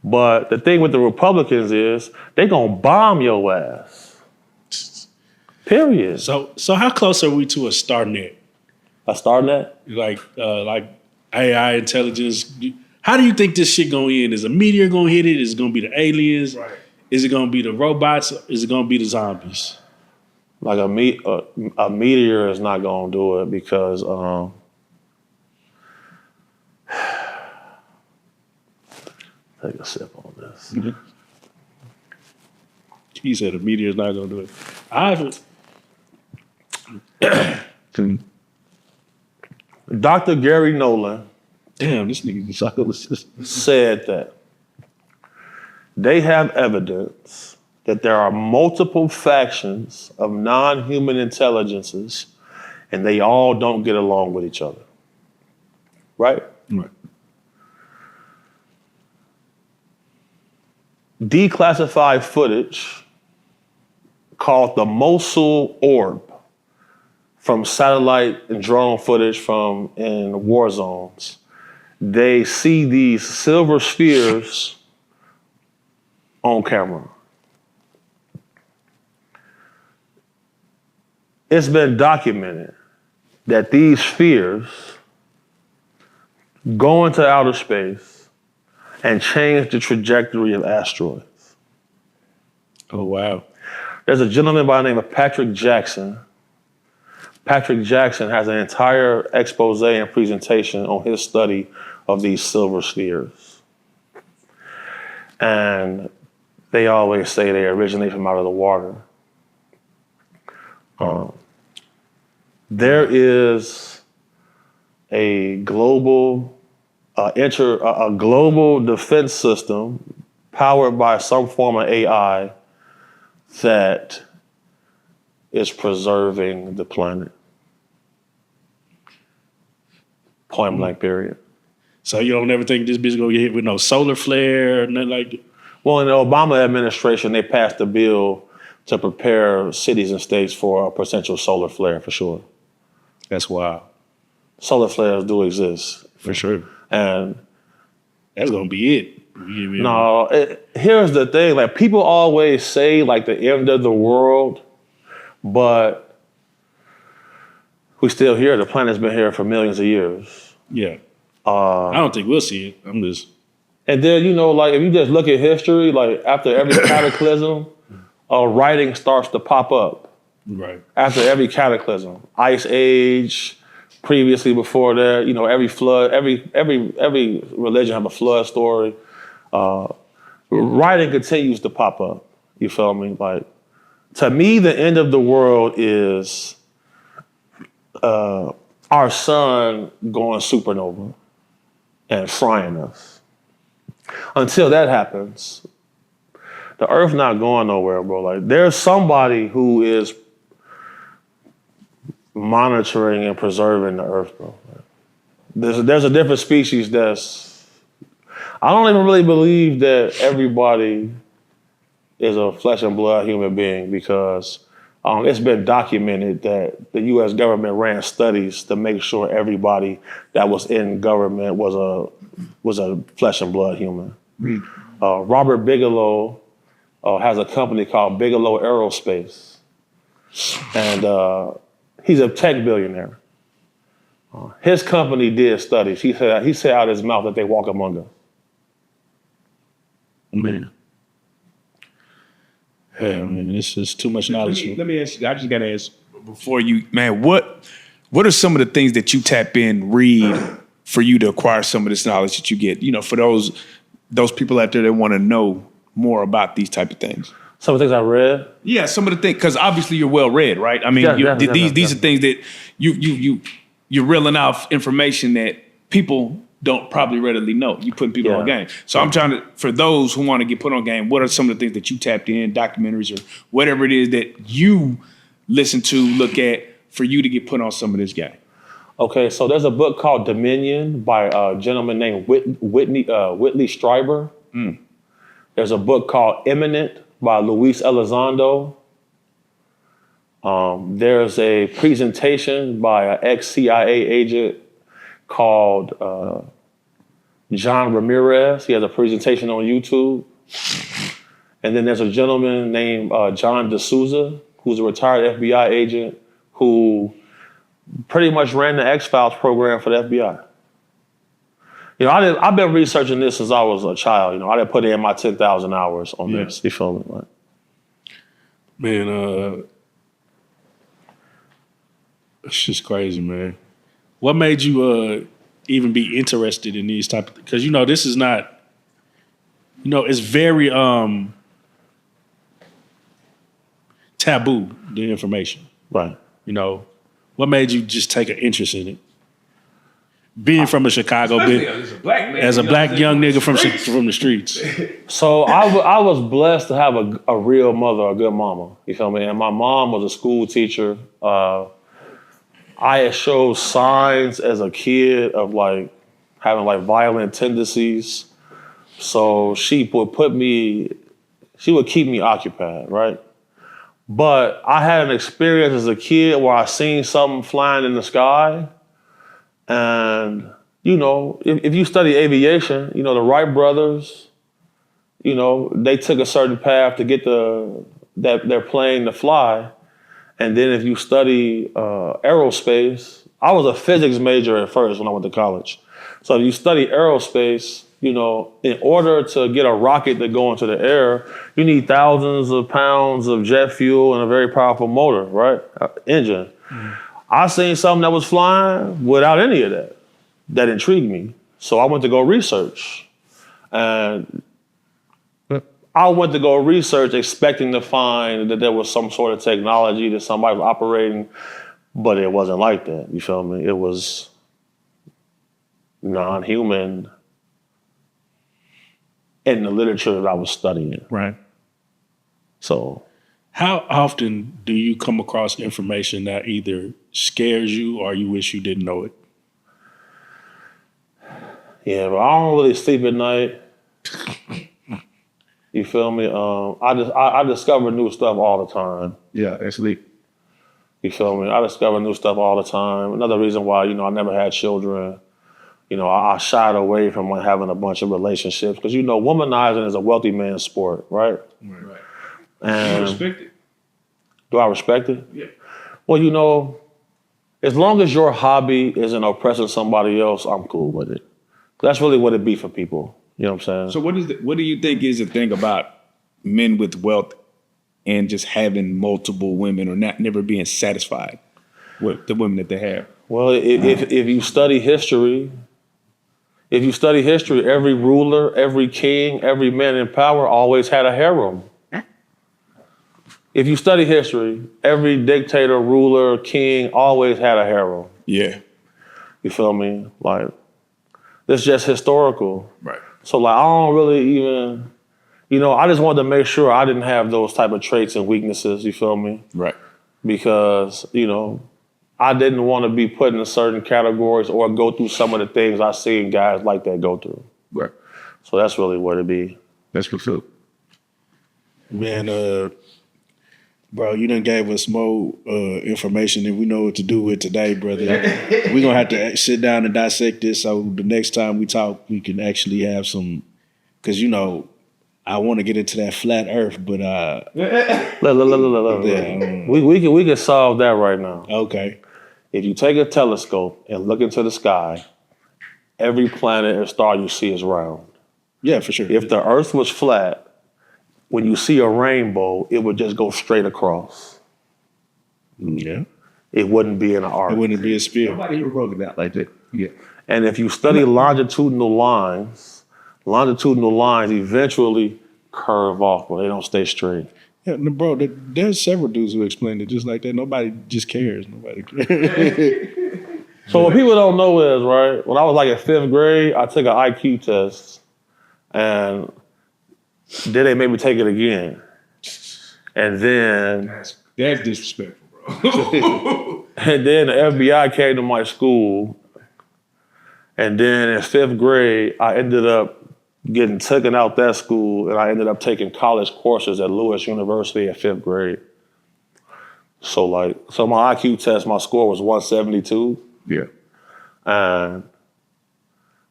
But the thing with the Republicans is they're going to bomb your ass. Period. So how close are we to a StarNet? A StarNet? Like AI intelligence. How do you think this shit gonna end? Is a meteor gonna hit it? Is it gonna be the aliens? Right. Is it gonna be the robots? Is it gonna be the zombies? Like a meteor is not gonna do it because take a sip on this. He said a meteor's not gonna do it. Dr. Gary Nolan Damn, this nigga just said that they have evidence that there are multiple factions of non-human intelligences and they all don't get along with each other. Right? Right. Declassified footage called the Mosul Orb from satellite and drone footage from in war zones. They see these silver spheres on camera. It's been documented that these spheres go into outer space and change the trajectory of asteroids. Oh wow. There's a gentleman by the name of Patrick Jackson. Patrick Jackson has an entire expose and presentation on his study of these silver spheres. And they always say they originate from out of the water. There is a global global defense system powered by some form of AI that is preserving the planet. Point blank, period. So you don't ever think this bitch gonna get hit with no solar flare or nothing like that? Well, in the Obama administration, they passed a bill to prepare cities and states for a potential solar flare, for sure. That's wild. Solar flares do exist. For sure. And That's gonna be it. here's the thing, like people always say like the end of the world, but we still here. The planet's been here for millions of years. Yeah. I don't think we'll see it. I'm just. And then, like if you just look at history, like after every cataclysm, writing starts to pop up. Right. After every cataclysm, Ice Age, previously before that, every flood, every religion have a flood story. Writing continues to pop up. You feel me? Like, to me, the end of the world is our sun going supernova and frying us. Until that happens, the Earth not going nowhere, bro. Like, there's somebody who is monitoring and preserving the Earth, bro. There's a different species that's. I don't even really believe that everybody is a flesh and blood human being because it's been documented that the U.S. government ran studies to make sure everybody that was in government was a flesh and blood human. Robert Bigelow has a company called Bigelow Aerospace, and he's a tech billionaire. His company did studies. He said out of his mouth that they walk among us. Man. Yeah, man, this is too much knowledge. Let me ask you, I just gotta ask before you, man, what are some of the things that you tap in, read for you to acquire some of this knowledge that you get? For those people out there that want to know more about these type of things. Some of the things I read? Yeah, some of the things, because obviously you're well read, right? I mean, these are things that you're reeling out information that people don't probably readily know. You putting people on game. So I'm trying to, for those who want to get put on game, what are some of the things that you tapped in, documentaries or whatever it is that you listen to, look at for you to get put on some of this game? Okay, so there's a book called Dominion by a gentleman named Whitley Strieber. There's a book called Imminent by Luis Elizondo. There's a presentation by an ex-CIA agent called John Ramirez. He has a presentation on YouTube. And then there's a gentleman named John D'Souza, who's a retired FBI agent who pretty much ran the X-Files program for the FBI. You know, I've been researching this since I was a child. You know, I didn't put in my 10,000 hours on this. You feel me? Like, Man, it's just crazy, man. What made you even be interested in these type of, because you know this is not, you know, it's very taboo, the information. right. You know, what made you just take an interest in it? Being from a Chicago, As a black man, as a black young nigga from the streets. So I was blessed to have a real mother, a good mama. You feel me? And my mom was a school teacher. I had showed signs as a kid of like having like violent tendencies. So she would keep me occupied, right? But I had an experience as a kid where I seen something flying in the sky. And, you know, if you study aviation, you know, the Wright brothers, you know, they took a certain path to get their plane to fly. And then if you study aerospace, I was a physics major at first when I went to college. So if you study aerospace, you know, in order to get a rocket to go into the air, you need thousands of pounds of jet fuel and a very powerful motor, right? Engine. Mm-hmm. I seen something that was flying without any of that. That intrigued me. So I went to go research. And I went to go research expecting to find that there was some sort of technology that somebody was operating, but it wasn't like that. You feel me? It was non-human in the literature that I was studying. Right. So how often do you come across information that either scares you or you wish you didn't know it? Yeah, but I don't really sleep at night. You feel me? I discover new stuff all the time. Yeah, actually. You feel me? I discover new stuff all the time. Another reason why, you know, I never had children. You know, I shied away from like having a bunch of relationships because, you know, womanizing is a wealthy man's sport, right? Right. And You respect it? do I respect it? Yeah. Well, you know, as long as your hobby isn't oppressing somebody else, I'm cool with it. That's really what it be for people. You know what I'm saying? So what do you think is the thing about men with wealth and just having multiple women or never being satisfied with the women that they have? Well, if you study history, every ruler, every king, every man in power always had a harem. If you study history, every dictator, ruler, king always had a harem. Yeah. You feel me? Like, it's just historical. Right. So like, I don't really even, you know, I just wanted to make sure I didn't have those type of traits and weaknesses, you feel me? Right. Because, you know, I didn't want to be put in certain categories or go through some of the things I seen guys like that go through. Right. So that's really what it be. That's what's up. Man, bro, you done gave us more information than we know what to do with today, brother. We're going to have to sit down and dissect this so the next time we talk, we can actually have some, because, you know, I want to get into that flat earth, but... Look. We can solve that right now. Okay. If you take a telescope and look into the sky, every planet and star you see is round. Yeah, for sure. If the earth was flat, when you see a rainbow, it would just go straight across. Yeah. It wouldn't be in an arc. It wouldn't be a spear. Nobody ever broke it out like that. Yeah. And if you study longitudinal lines eventually curve off, but they don't stay straight. Yeah, no, bro, there's several dudes who explain it just like that. Nobody just cares. Nobody cares. So what people don't know is, right, when I was like in 5th grade, I took an IQ test, and then they made me take it again. And then... That's disrespectful, bro. And then the FBI came to my school, and then in 5th grade, I ended up getting taken out that school, and I ended up taking college courses at Lewis University in 5th grade. So my IQ test, my score was 172. Yeah. And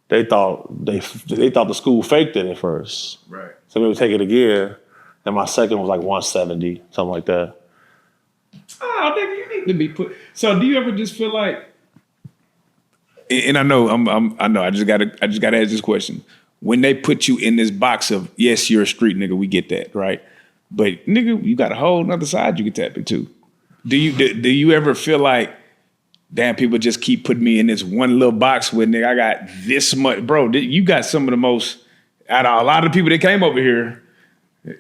they thought the school faked it at first. Right. So we would take it again, and my second was like 170, something like that. Oh, nigga, you need to be put. So do you ever just feel like and I know I know I just gotta ask this question. When they put you in this box of yes, you're a street nigga, we get that, right? But nigga, you got a whole nother side you can tap into. Do you ever feel like, damn, people just keep putting me in this one little box where nigga, I got this much, bro? You got some of the most out of a lot of the people that came over here.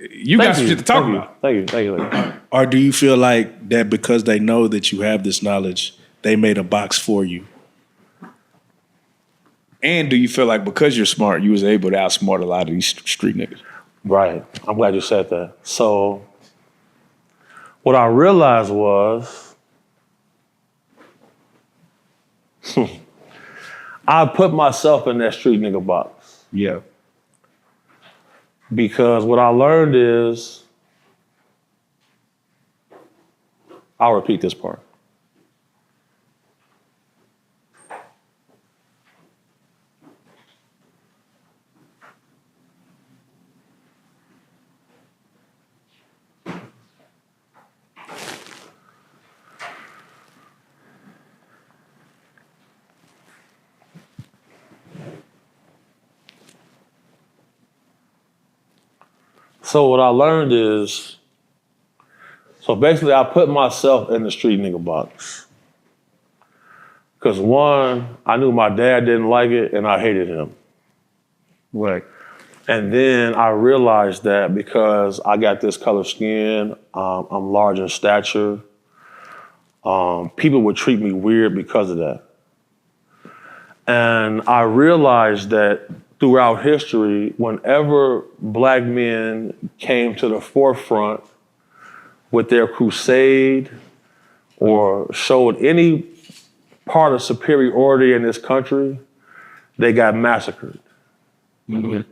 You got some shit to talk about. Thank you. Or do you feel like that because they know that you have this knowledge, they made a box for you? And do you feel like because you're smart, you was able to outsmart a lot of these street niggas? Right. I'm glad you said that. So what I realized was I put myself in that street nigga box. Yeah. Because what I learned is, I'll repeat this part. So what I learned is, so basically I put myself in the street nigga box. Because one, I knew my dad didn't like it and I hated him. Right. And then I realized that because I got this color skin, I'm large in stature, people would treat me weird because of that. And I realized that throughout history, whenever black men came to the forefront with their crusade or showed any part of superiority in this country, they got massacred. Mm-hmm.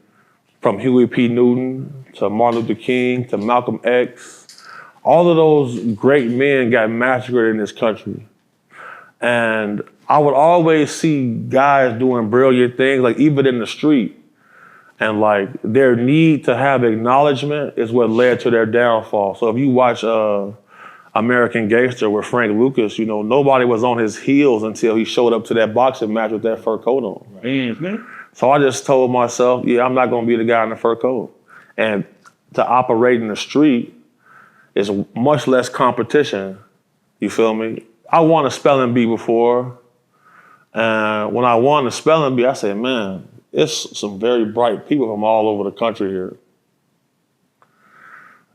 From Huey P. Newton to Martin Luther King to Malcolm X, all of those great men got massacred in this country. And I would always see guys doing brilliant things, like even in the street. And like their need to have acknowledgement is what led to their downfall. So if you watch American Gangster with Frank Lucas, you know, nobody was on his heels until he showed up to that boxing match with that fur coat on. Mm-hmm. So I just told myself, yeah, I'm not gonna be the guy in the fur coat. And to operate in the street is much less competition, you feel me? I won a spelling bee before, and when I won the spelling bee, I said, man, it's some very bright people from all over the country here.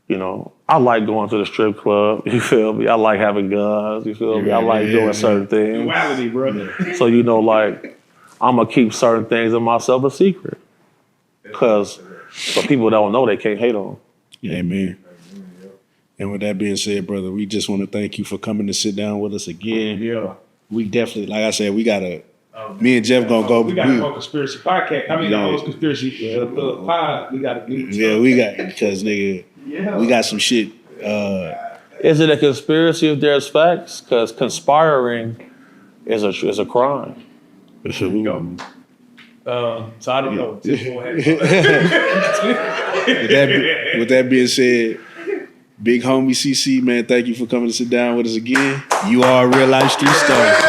You know, I like going to the strip club, you feel me? I like having guns, you feel me? I like doing certain things. Duality, brother. So, you know, like, I'm gonna keep certain things in myself a secret. Because but people don't know, they can't hate on. Amen. And with that being said, brother, we just want to thank you for coming to sit down with us again. Yeah. We definitely, like I said, we gotta. Me and Jeff gonna go. We got a whole conspiracy podcast. I mean, the whole conspiracy pod. We got to do. Yeah, we got because nigga, we got some shit. Is it a conspiracy if there's facts? Because conspiring is a crime. So I don't know. With that being said, big homie CC, man, thank you for coming to sit down with us again. You are a real life street star.